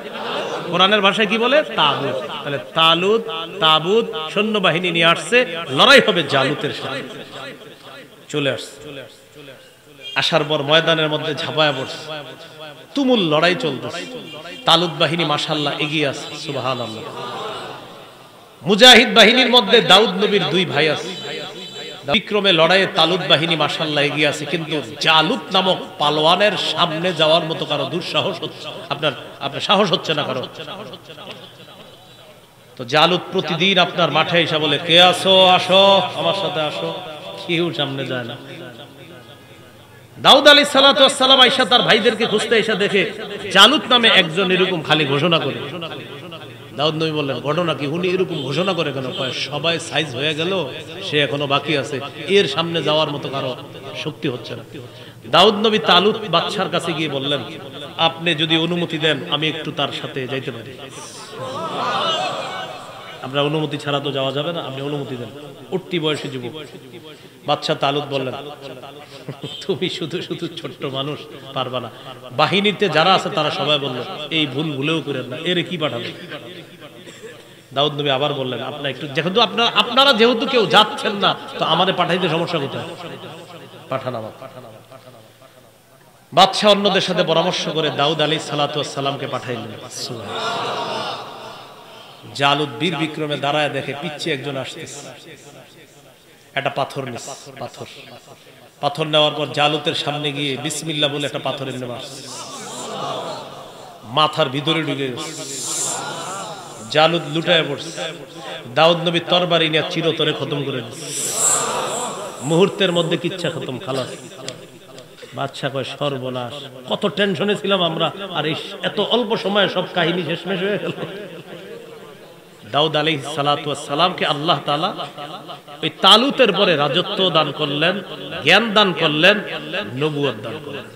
কোরআনের ভাষায় কি বলে? তাবুত। তাহলে তালুত, তাবুত সৈন্যবাহিনী নিয়ে আসছে, লড়াই হবে জালুতের সাথে। চলে আসছে, আসার পর ময়দানের মধ্যে ঝাঁপায়া পড়ছে, তুমুল লড়াই চলতেছে। তালুত বাহিনী মাশাআল্লাহ এগিয়ে আছে। সুবহানাল্লাহ। মুজাহিদ বাহিনীর মধ্যে দাউদ নবীর দুই ভাই আছে। বিক্রমে লড়াইয়ে তালুত বাহিনী মাশাআল্লাহ এগিয়ে আছে, কিন্তু জালুত নামক পালোয়ানের সামনে যাওয়ার মতো কারো দুঃসাহস হচ্ছে, আপনার সাহস হচ্ছে না কারো। তো জালুত প্রতিদিন আপনার মাঠে এসে বলে, কে আসো, আসো আমার সাথে আসো। কেউ সামনে যায় না। দাউদ আলাইহিস সালাতু ওয়াস সালাম আয়েশা তার ভাইদেরকে খুঁজতে এসে দেখে জালুত নামে একজন এরকম খালি ঘোষণা করে। দাউদ নবী বললেন, ঘটনা কি? উনি এরকম ঘোষণা করে কেন? কয় সবাই সাইজ হয়ে গেল, সে এখনো বাকি আছে, এর সামনে যাওয়ার মতো কারো শক্তি হচ্ছে না। দাউদ নবী তালুত বাদশার কাছে গিয়ে বললেন, আপনি যদি অনুমতি দেন আমি একটু তার সাথে যাইতে পারি। আমরা অনুমতি ছাড়া তো যাওয়া যাবে না, আপনি অনুমতি দেন। উঠতি বয়সী যুবক। বাদশা তালুত বললেন, তুমি শুধু শুধু ছোট্ট মানুষ, পারবা না। বাহিনীতে যারা আছে তারা সবাই বলল, এই ভুল ভুলেও করেন না, এর কি পাঠাবে? দাউদ নবী আবার বললেন, আপনারা একটু, যেহেতু আপনারা যেহেতু কেউ যাচ্ছেন না, তো আমাদের পাঠাইতে সমস্যা কোথায়? পাঠান আমার। বাদশা অন্যদের সাথে পরামর্শ করে দাউদ আলাইহিস সালাতু ওয়াস সালামকে পাঠাইলেন। জালুত বীর বিক্রমে দাঁড়ায় দেখে পিচ্ছে একজন আসতেছে, একটা পাথর নিছে। পাথর নেওয়ার পর জালুতের সামনে গিয়ে বিসমিল্লাহ বলে একটা পাথর এনে মারছে, মাথার ভিতরে ঢুকে গেছে। জালুত লুটায় পড়ছে। দাউদ নবী তরবারি নিয়ে চিরতরে খতম করে দিচ্ছে। মুহূর্তের মধ্যে কিচ্ছা খতম, খালাস। বাদশা কয়, সর্বনাশ, কত টেনশনে ছিলাম আমরা, আর এত অল্প সময়ে সব কাহিনী শেষমেশ হয়ে গেল। দাউদ আলাইহিস সালাতু ওয়াস সালামকে আল্লাহ তাআলা ওই তালুতের পরে রাজত্ব দান করলেন, জ্ঞান দান করলেন, নবুয়ত দান করলেন।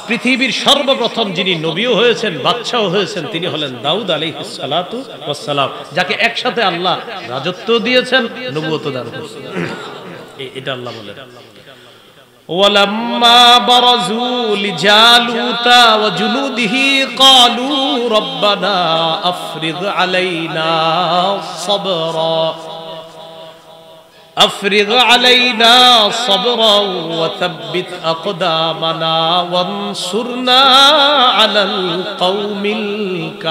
পৃথিবীর সর্বপ্রথম যিনি নবীও হয়েছেন, বাদশাও হয়েছেন, তিনি হলেন দাউদ আলাইহিস সালাতু ওয়াস সালাম, যাকে একসাথে আল্লাহ রাজত্ব দিয়েছেন, নবুয়ত দান করেছেন। এটা আল্লাহ বলেন, وَلَمَّا بَرَزُوا لِجَالُوتَ وَجُنُودِهِ قَالُوا رَبَّنَا أَفْرِغْ عَلَيْنَا صَبْرًا وَثَبِّتْ أَقْدَامَنَا وَانصُرْنَا عَلَى الْقَوْمِ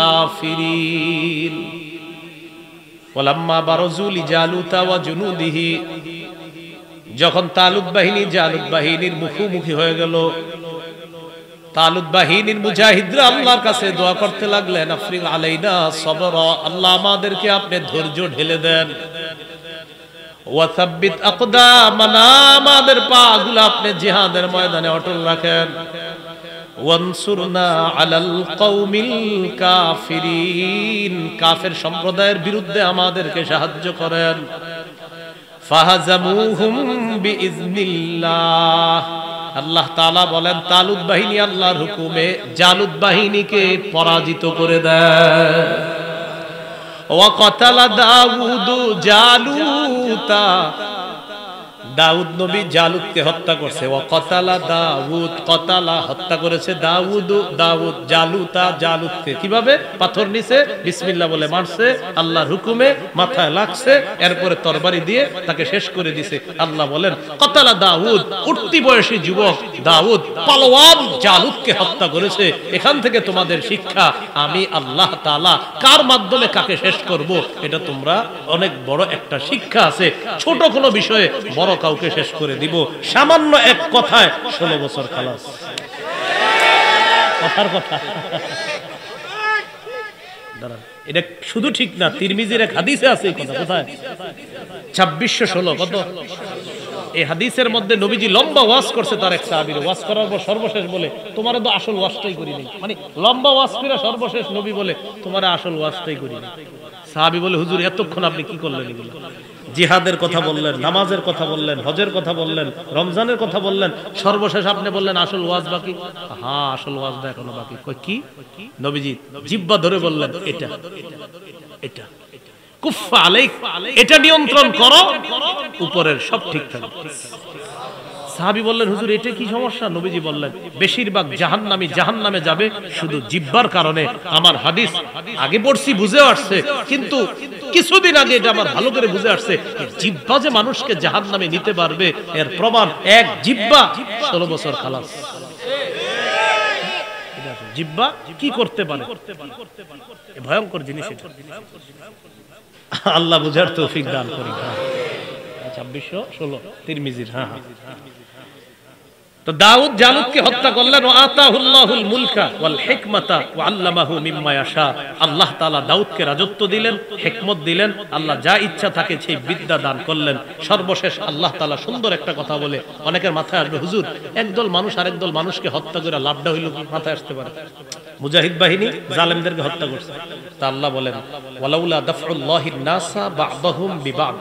الْكَافِرِينَ وَلَمَّا بَرَزُوا لِجَالُوتَ وَجُنُودِهِ, যখন তালুত বাহিনী জালুত বাহিনীর মুখোমুখি হয়ে গেল, তালুত বাহিনীর মুজাহিদরা আল্লাহর কাছে দোয়া করতে লাগলেন, আফরিগ আলাইনা সবরা, আল্লাহ আমাদেরকে আপনি ধৈর্য ঢেলে দেন, ওয়া সাব্বিত আকদামানা, আমাদের পাগুলো আপনি জিহাদের ময়দানে অটল রাখেন, ওয়ানসুরনা আলাল কওমিল কাফিরিন, কাফের সম্প্রদায়ের বিরুদ্ধে আমাদেরকে সাহায্য করেন। ফাহাজামুহুম বিইজনিল্লাহ, আল্লাহ তাআলা বলেন তালুত বাহিনী আল্লাহর হুকুমে জালুত বাহিনীকে পরাজিত করে দেয়। ওয়া কাতালা দাউদ জালুতা, দাউদ নবী জালুতকে হত্যা করছে। ওয়া কাতালা দাউদ, কাতালা হত্যা করেছে দাউদ জালুতা, জালুতকে কিভাবে? পাথর নিছে, বিসমিল্লাহ বলে মারছে, আল্লাহর হুকুমে মাথায় লাগছে, এরপরে তরবারি দিয়ে তাকে শেষ করে দিছে। আল্লাহ বলেন কাতালা দাউদ, উঠতি বয়সী যুবক দাউদ পালোয়ান জালুতকে হত্যা করেছে। এখান থেকে তোমাদের শিক্ষা, আমি আল্লাহ তাআলা কার মাধ্যমে কাকে শেষ করব, এটা তোমরা অনেক বড় একটা শিক্ষা আছে। ছোট কোনো বিষয়ে বড় কাউকে শেষ করে দিব, সামান্য এক কথায় 16 বছর খালাস। কথার কথা দাঁড়ান, এটা শুধু ঠিক না, তিরমিজির এক হাদিসে আছে এই কথা। কোথায়? 2616 কত? এই হাদিসের মধ্যে নবীজি লম্বা ওয়াজ করছে তার এক সাহাবীর, ওয়াজ করার পর সর্বশেষ বলে তোমারে তো আসল ওয়াজটাই করি নাই, মানে লম্বা ওয়াজ করে সর্বশেষ নবী বলে তোমারে আসল ওয়াজটাই করি নাই। সাহাবী বলে হুজুর এতক্ষণ আপনি কি করলেন এগুলো? জিহাদের কথা বললেন, নামাজের কথা বললেন, হজের কথা বললেন, রমজানের কথা বললেন, সর্বশেষ আপনি বললেন আসল ওয়াজ বাকি। হ্যাঁ আসল ওয়াজটা এখনো বাকি। কই কি? নবীজি জিহ্বা ধরে বললেন এটা এটা কুফা আলাইক, এটা নিয়ন্ত্রণ করো, উপরের সব ঠিক থাকবে। সাহাবী বললেন হুজুর এটা কি সমস্যা? নবীজি বললেন বেশিরভাগ জাহান্নামে যাবে শুধু জিহ্বার কারণে। আমার হাদিস আগে পড়ছি বুঝে আসছে, কিন্তু কিছুদিন আগে এটা আমার ভালো করে বুঝে আসছে, জিহ্বা যে মানুষকে জাহান্নামে নিতে পারবে এর প্রমাণ এক জিহ্বা 16 বছর খালাস। জিহ্বা কি করতে পারে, ভয়ঙ্কর জিনিস এটা। আল্লাহ বুঝার তৌফিক দান করি। 2616 তিরমিজির। হ্যাঁ তো দাউদ জালুতকে হত্যা করলেন, ওয়া আতাহুল্লাহুল মুলকা ওয়াল হিকমাতা ওয়া আল্লামাহু মিম্মা ইয়াশা। আল্লাহ তাআলা দাউদকে রাজত্ব দিলেন, হিকমত দিলেন, আল্লাহ যা ইচ্ছা তাকে সেই বিদ্যা দান করলেন। সর্বশেষ আল্লাহ তাআলা সুন্দর একটা কথা বলে, অনেকের মাথায় আসবে হুজুর একদল মানুষ আরেকদল মানুষকে হত্যা করে লাভটা হইল কি? মাথায় আসতে পারে। মুজাহিদ বাহিনী জালেমদেরকে হত্যা করছে, তা আল্লাহ বলেন ওয়ালাউলা দাফউল্লাহিন নাসা বা'দাহুম বিবা'দ,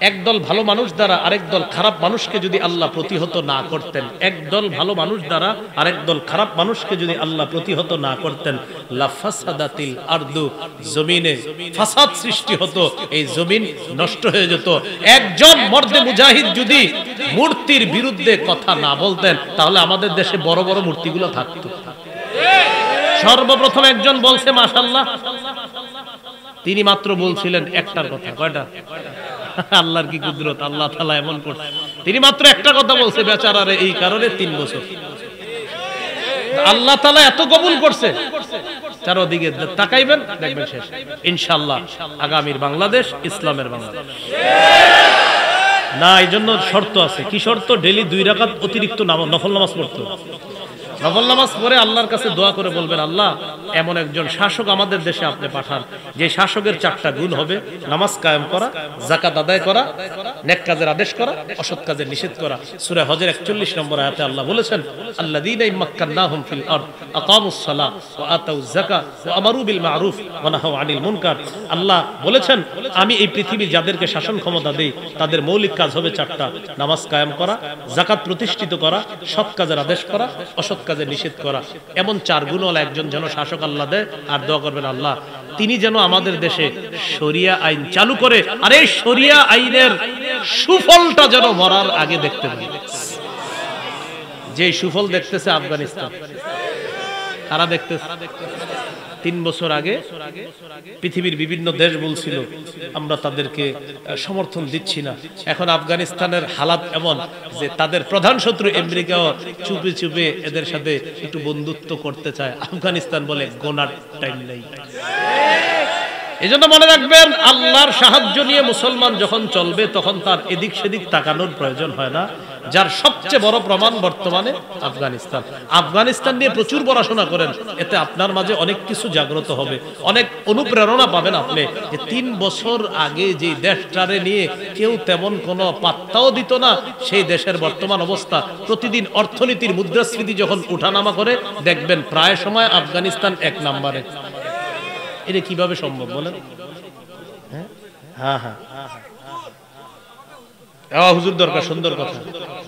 একদল ভালো মানুষ দ্বারা আরেকদল খারাপ মানুষকে যদি আল্লাহ প্রতিহত না করতেন, একদল ভালো মানুষ দ্বারা আরেকদল খারাপ মানুষকে যদি আল্লাহ প্রতিহত না করতেন, লাফাসাদাতিল আরদু, জমিনে ফাসাদ সৃষ্টি হতো, এই জমিন নষ্ট হয়ে যেত। একজন মর্দে মুজাহিদ যদি মূর্তির বিরুদ্ধে কথা না বলতেন তাহলে আমাদের দেশে বড় বড় মূর্তিগুলো থাকতো। সর্বপ্রথম একজন বলছে মাশাআল্লাহ, তিনি মাত্র বলছিলেন একটার কথা। কয়টা? আল্লাহর কি কুদরত, আল্লাহ তাআলা এমন করছে। তিনি মাত্র একটা কথা বলছে বেচারারে, এই কারণে 3 বছর আল্লাহ তাআলা এত কবুল করছে। চারদিকে তাকাইবেন দেখবেন শেষ। ইনশাআল্লাহ আগামীর বাংলাদেশ ইসলামের বাংলাদেশ। না এই জন্য শর্ত আছে। কি শর্ত? ডেইলি 2 রাকাত অতিরিক্ত নফল নামাজ পড়তে হবে। নফল নামাজ পড়ে আল্লাহর কাছে দোয়া করে বলবেন, আল্লাহ এমন একজন শাসক আমাদের দেশে আপনি পাঠান, যে শাসকের 4টা গুণ হবে: নামাজ কায়েম করা, যাকাত আদায় করা, নেক কাজের আদেশ করা, অসৎ কাজের নিষেধ করা। সূরা হজের 41 নম্বর আয়াতে আল্লাহ বলেছেন, আল্লাযীনা ইম্মাক্কান্নাহুম ফিল আরদ আকামুস সালাহ ওয়া আতাউয যাকাত ওয়া আমারু বিল মা'রুফ ওয়া নাহাউ আনিল মুনকার। আল্লাহ বলেছেন আমি এই পৃথিবী যাদেরকে শাসন ক্ষমতা দেই তাদের মৌলিক কাজ হবে 4টা: নামাজ কায়েম করা, যাকাত প্রতিষ্ঠিত করা, সৎ কাজের আদেশ করা, অসৎ কাজে নিষেধ করা। এমন 4 গুণওয়ালা একজন যেন শাসক আল্লাহ দেয়। আর দোয়া করবেন আল্লাহ তিনি যেন আমাদের দেশে শরিয়া আইন চালু করে, আর এই শরিয়া আইনের সুফলটা যেন মরার আগে দেখতে পাই। যে সুফল দেখতেছে আফগানিস্তান, কারা দেখতেছে? 3 বছর আগে পৃথিবীর বিভিন্ন দেশ বলছিল আমরা তাদেরকে সমর্থন দিচ্ছি না। এখন আফগানিস্তানের হালাত এমন যে তাদের প্রধান শত্রু আমেরিকাও চুপে চুপে এদের সাথে একটু বন্ধুত্ব করতে চায়। আফগানিস্তান বলে গোনার টাইম নেই। এজন্য মনে রাখবেন, আল্লাহর সাহায্য নিয়ে মুসলমান যখন চলবে তখন তার এদিক সেদিক তাকানোর প্রয়োজন হয় না। যার সবচেয়ে বড় প্রমাণ বর্তমানে আফগানিস্তান নিয়ে প্রচুর পড়াশোনা করেন, এতে আপনার মাঝে অনেক কিছু জাগ্রত হবে, অনেক অনুপ্রেরণা পাবেন আপনি। যে 3 বছর আগে যে দেশটারে নিয়ে কেউ তেমন কোনো পাত্তাও দিত না, সেই দেশের বর্তমান অবস্থা, প্রতিদিন অর্থনীতির মুদ্রাস্ফীতি যখন উঠানামা করে দেখবেন প্রায় সময় আফগানিস্তান 1 নম্বরে। এটা কিভাবে সম্ভব বলেন? হ্যাঁ হ্যাঁ হুজুর দরকার, সুন্দর কথা।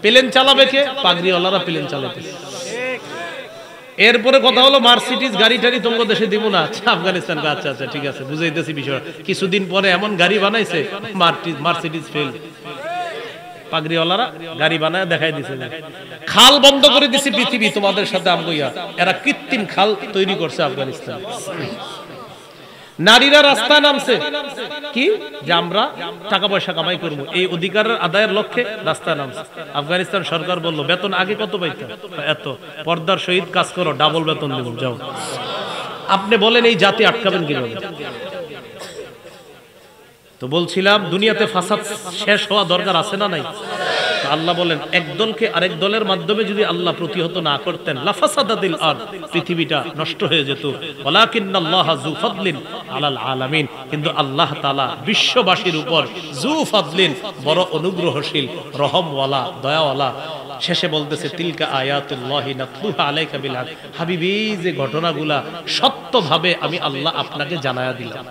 প্লেন চালাবে কে? পাগড়িওয়ালারা প্লেন চালাবে। এরপরে কথা হলো মার্সিডিজ গাড়ি টাড়ি তোমার দেশে দিব না। আচ্ছা আফগানিস্তান, আচ্ছা আচ্ছা ঠিক আছে বুঝাইতেছি বিষয়। কিছুদিন পরে এমন গাড়ি বানাইছে মার্সিডিজ ফেল, পাগড়িওয়ালারা গাড়ি বানায় দেখাই দিছে। খাল বন্ধ করে দিছে পৃথিবী তোমাদের সাথে আমগইয়া। এরা কৃত্রিম খাল তৈরি করছে আফগানিস্তান। নারীরা রাস্তায় নামছে কি যে আমরা টাকা পয়সা কামাই করবো, এই অধিকারের আদায়ের লক্ষ্যে রাস্তায় নামছে। আফগানিস্তান সরকার বলল বেতন আগে কত পাইতো? এত। পর্দার সহিত কাজ করো, ডাবল বেতন দেব, যাও। আপনি বলেন এই জাতি আটকাবেন কিভাবে? তো বলছিলাম দুনিয়াতে ফাসাদ শেষ হওয়া দরকার আছে না নাই? আল্লাহ বলেন একদলকে আরেক দলের মাধ্যমে যদি আল্লাহ প্রতিহত না করতেন লাফাসাদাতিল আরদ, পৃথিবীটা নষ্ট হয়ে যেত। ওয়ালাকিন্নাল্লাহা যু ফাদলিন আলাল আলামিন, কিন্তু আল্লাহ তাআলা বিশ্ববাসীর উপর যু ফাদলিন, বড় অনুগ্রহশীল, রহমওয়ালা, দয়াওয়ালা। শেষে বলতেছে তিলকা আয়াতুল্লাহি নাতলুহা আলাইকা বিল হক, হাবিবি যে ঘটনাগুলা সত্যভাবে আমি আল্লাহ আপনাকে জানায়া দিলাম।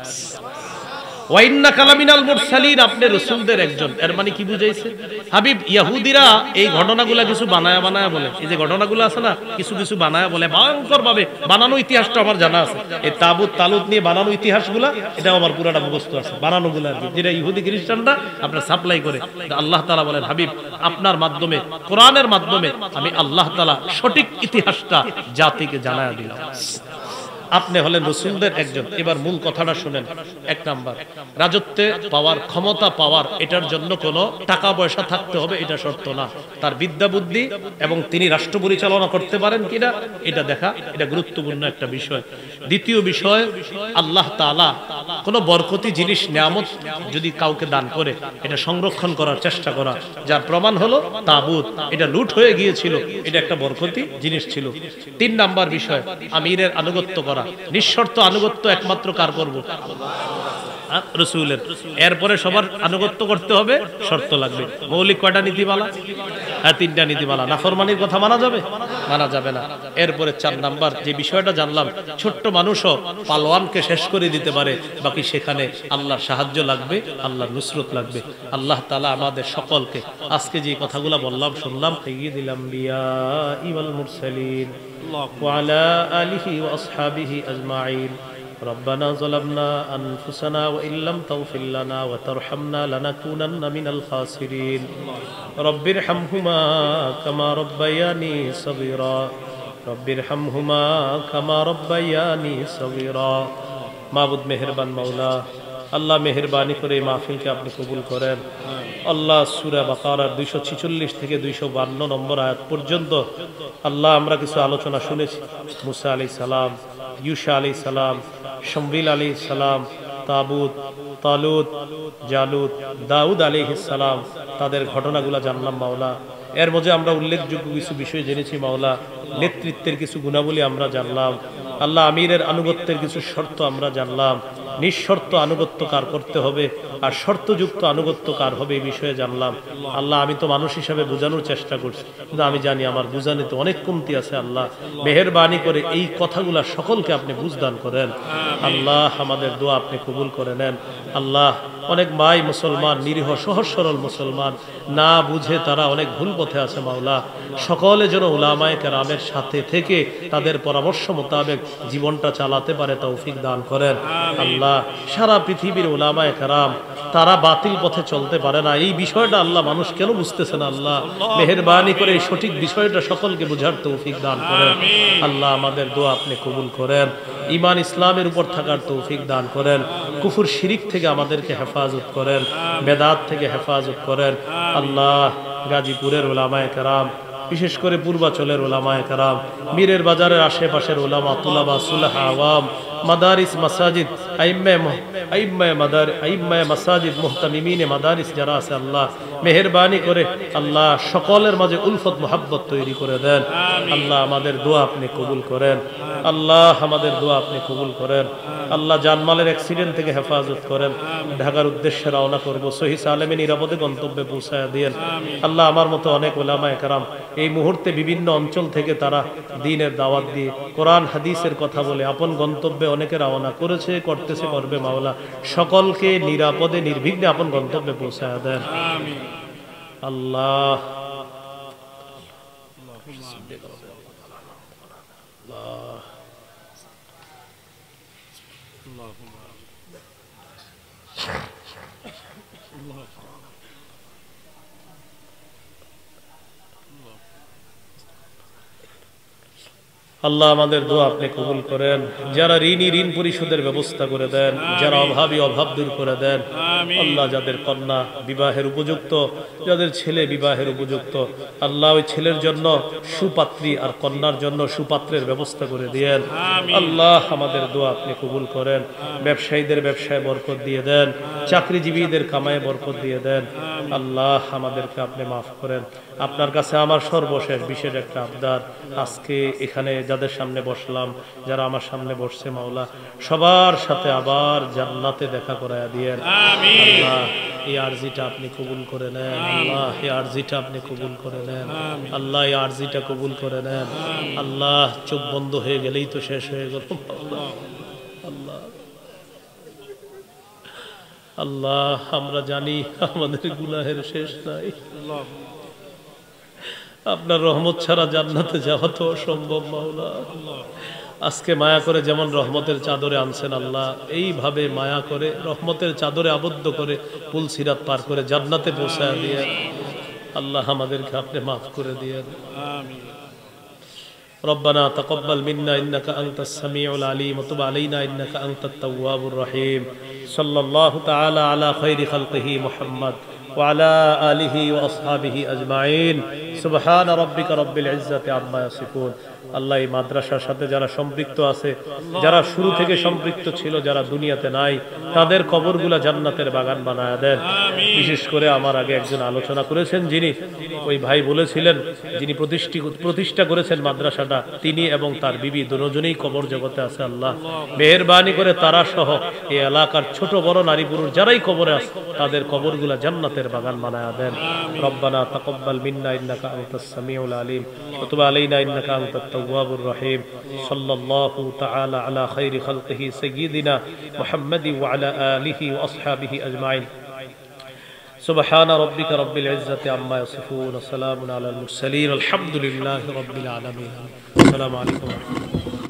ওয়া ইন্নাকা লামিনাল মুরসালিন, আপনি রাসূলদের একজন। এর মানে কি বুঝাইছে হাবিব? ইহুদিরা এই ঘটনাগুলা কিছু বানায়া বানায়া বলে, এই যে ঘটনাগুলো আছে না কিছু কিছু বানায়া বলে, ভয়ঙ্কর ভাবে বানানো ইতিহাসটা আমার জানা আছে। এই তাবুত তালুত নিয়ে বানানো ইতিহাসগুলা এটা আমার পুরাটা মুখস্থ আছে, বানানোগুলো আর কি, যেটা ইহুদি খ্রিস্টানরা আপনার সাপ্লাই করে। আল্লাহ তাআলা বলেন হাবিব আপনার মাধ্যমে, কোরআনের মাধ্যমে আমি আল্লাহ তাআলা সঠিক ইতিহাসটা জাতিকে জানায়া দিলাম। আপনি হলেন রাসূলদের একজন। এবার মূল কথাটা শুনেন। এক নাম্বার, রাজত্বে পাওয়ার, ক্ষমতা পাওয়ার, এটার জন্য কোনো টাকা পয়সা থাকতে হবে এটা শর্ত না। তার বিদ্যা বুদ্ধি এবং তিনি রাষ্ট্র পরিচালনা করতে পারেন কিনা এটা দেখা, এটা গুরুত্বপূর্ণ একটা বিষয়। দ্বিতীয় বিষয়, আল্লাহ তাআলা কোনো বরকতি জিনিস, নিয়ামত যদি কাউকে দান করে এটা সংরক্ষণ করার চেষ্টা করা, যার প্রমাণ হলো তাবুত, এটা লুট হয়ে গিয়েছিল, এটা একটা বরকতি জিনিস ছিল। তিন নাম্বার বিষয়, আমিরের আনুগত্য করা, নিঃশর্ত আনুগত্য একমাত্র কার করব? রাসূলের। এরপরে সবার আনুগত্য করতে হবে, শর্ত লাগবে। মৌলিক কয়টা নীতিমালা? হ্যাঁ, তিনটা নীতিমালা। নাফরমানির কথা মানা যাবে? মানা যাবে না। এরপরে 4 নাম্বার যে বিষয়টা জানলাম, ছোট্ট মানুষও পালোয়ানকে শেষ করে দিতে পারে, বাকি সেখানে আল্লাহর সাহায্য লাগবে, আল্লাহর নুসরত লাগবে। আল্লাহ তাআলা আমাদের সকলকে আজকে যে কথাগুলো বললাম শুনলাম, সাইয়্যিদুল আম্বিয়া ওয়াল মুরসালিন ওয়া আলা আলিহি ওয়া আসহাবিহি আজমাইন। ربنا ظلمنا أنفسنا وإن لم تغفر لنا وترحمنا لنكونن من الخاسرين رب ارحمهما كما ربياني صغيرا رب ارحمهما كما ربياني صغيرا মাবুদ মেহেরবান মাওলা, আল্লাহ মেহেরবানি করে এই মাহফিলকে আপনি কবুল করেন। আল্লাহ সূরা বাকারার 246 থেকে 252 নম্বর আয়াত পর্যন্ত আল্লাহ আমরা কিছু আলোচনা শুনেছি। মুসা আলাইহিস সালাম, ইউসা আলাইহিস সালাম, শামবিল আলাইহিস সালাম, তাবুত, তালুত, জালুত, দাউদ আলাইহিস সালাম, তাদের ঘটনাগুলো জানলাম মাওলা। এর মধ্যে আমরা উল্লেখযোগ্য কিছু বিষয় জেনেছি মাওলা। নেতৃত্বের কিছু গুণাবলী আমরা জানলাম আল্লাহ। আমিরের আনুগত্যের কিছু শর্ত আমরা জানলাম। নিঃশর্ত আনুগত্য কার করতে হবে আর শর্তযুক্ত আনুগত্য কার হবে এই বিষয়ে জানলাম আল্লাহ। আমি তো মানুষ হিসাবে বোঝানোর চেষ্টা করছি, কিন্তু আমি জানি আমার বুঝানিতে অনেক কমতি আছে। আল্লাহ মেহেরবানি করে এই কথাগুলা সকলকে আপনি বুঝদান করেন। আল্লাহ আমাদের দোয়া আপনি কবুল করে নেন। আল্লাহ অনেক মাই মুসলমান, নিরীহ সহজ সরল মুসলমান, না বুঝে তারা অনেক ভুল পথে আছে মাওলা। সকলে যেন উলামায়ে কেরামের সাথে থেকে তাদের পরামর্শ মোতাবেক জীবনটা চালাতে পারে তৌফিক দান করেন। আল্লাহ সারা পৃথিবীর উলামায়ে কেরাম তারা বাতিল পথে চলতে পারে না, এই বিষয়টা আল্লাহ মানুষ কেন বুঝতেছে না? আল্লাহ মেহেরবানি করে এই সঠিক বিষয়টা সকলকে বুঝার তৌফিক দান করেন। আল্লাহ আমাদের দোয়া আপনি কবুল করেন। ঈমান ইসলামের উপর থাকার তৌফিক দান করেন। কুফর শিরিক থেকে আমাদেরকে হেফাজত করেন, বেদাত থেকে হেফাজত করেন। আল্লাহ গাজীপুরের উলামায়ে কেরাম, বিশেষ করে পূর্বাচলের উলামায়ে কেরাম, মীরের বাজারের আশেপাশের উলামা, তুলাবা, সুলাহা, আওয়াম, মাদারিস, মাসাজিদ, আইম্মায়ে মাসাজিদ, মুহতামিমিনে মাদারিস যারা আছে আল্লাহ মেহেরবানি করে আল্লাহ সকলের মাঝে উলফত মোহাব্বত তৈরি করে দেন। আল্লাহ আমাদের দোয়া আপনি কবুল করেন। আল্লাহ আমাদের দোয়া আপনি কবুল করেন। আল্লাহ জানমালের অ্যাক্সিডেন্ট থেকে হেফাজত করেন। ঢাকার উদ্দেশ্যে রওনা করবো, সহি সালেমে নিরাপদে গন্তব্যে পৌঁছায় দিয়েন। আল্লাহ আমার মতো অনেক উলামায়ে কেরাম এই মুহূর্তে বিভিন্ন অঞ্চল থেকে তারা দ্বীনের দাওয়াত দিয়ে কোরআন হাদিসের কথা বলে আপন গন্তব্যে অনেকে রওনা করেছে, করতেছে, করবে মাওলা। সকলকে নিরাপদে নির্বিঘ্নে আপন গন্তব্যে পৌঁছায় দেন। আল্লাহ আল্লাহ আমাদের দোয়া আপনি কবুল করেন। যারা ঋণী ঋণ পরিশোধের ব্যবস্থা করে দেন, যারা অভাবী অভাব দূর করে দেন। আল্লাহ যাদের কন্যা বিবাহের উপযুক্ত, যাদের ছেলে বিবাহের উপযুক্ত, আল্লাহ ওই ছেলের জন্য সুপাত্রী আর কন্যার জন্য সুপাত্রের ব্যবস্থা করে দিয়েন। আল্লাহ আমাদের দোয়া আপনি কবুল করেন। ব্যবসায়ীদের ব্যবসায় বরকত দিয়ে দেন, চাকরিজীবীদের কামায়ে বরকত দিয়ে দেন। আল্লাহ আমাদেরকে আপনি মাফ করেন। আপনার কাছে আমার সর্বশেষ বিশেষ একটা আবদার, আজকে এখানে যাদের সামনে বসলাম, যারা আমার সামনে বসছে মাওলা, সবার সাথে আবার জান্নাতে দেখা করায়া দিয়েন। আল্লাহ এই আরজিটা আপনি কবুল করে নেন। আল্লাহ এই আরজিটা আপনি কবুল করে নেন। আল্লাহ এই আরজিটা কবুল করে নেন। আল্লাহ চোখ বন্ধ হয়ে গেলেই তো শেষ হয়ে গেল। আল্লাহ আল্লাহ আমরা জানি আমাদের গুনাহের শেষ নাই। আপনার রহমত ছাড়া জান্নাতে যাওয়া তো অসম্ভব মাওলা। আজকে মায়া করে যেমন রহমতের চাদরে আনছেন আল্লাহ, এইভাবে মায়া করে রহমতের চাদরে আবদ্ধ করে পুল সিরাত পার করে জান্নাতে পৌঁছায় দিয়ে আল্লাহ আমাদেরকে আপনি মাফ করে দিয়েন। ربنا تقبل منا إنك أنت السميع العليم وتب علينا إنك أنت التواب الرحيم صلى الله تعالى على خير خلقه محمد وعلى آله وأصحابه أجمعين سبحان ربك رب العزة عما يصفون। আল্লাহ এই মাদ্রাসার সাথে যারা সম্পৃক্ত আছে, যারা শুরু থেকে সম্পৃক্ত ছিল, যারা দুনিয়াতে নাই, তাদের কবরগুলা জান্নাতের বাগান বানায়া দেন। বিশেষ করে আমার আগে একজন আলোচনা করেছেন, যিনি ওই ভাই বলেছিলেন, যিনি প্রতিষ্ঠা করেছেন মাদ্রাসাটা, তিনি এবং তার বিবি দুজনেই কবর জগতে আছে। আল্লাহ মেহেরবানি করে তারা সহ এই এলাকার ছোট বড় নারী পুরুষ যারাই কবরে আছে, তাদের কবরগুলা জান্নাতের বাগান বানায়া দেন। রব্বানা তাকাব্বাল মিন্না ইন্নাকা আনতাস সামিউল আলিম ওয়া তুব আলাইনা ইন্নাকা আনতাত তাওয়াবুর রহিম। সাল্লাল্লাহু তাআলা আলা খাইরি খালকিহি সাইয়্যিদিনা মুহাম্মাদি ওয়া আলা আলিহি ওয়া আসহাবিহি আজমাইন। سبحان ربك رب العزة عما يصفون وسلام على المرسلين الحمد لله رب العالمين. السلام عليكم ورحمة الله.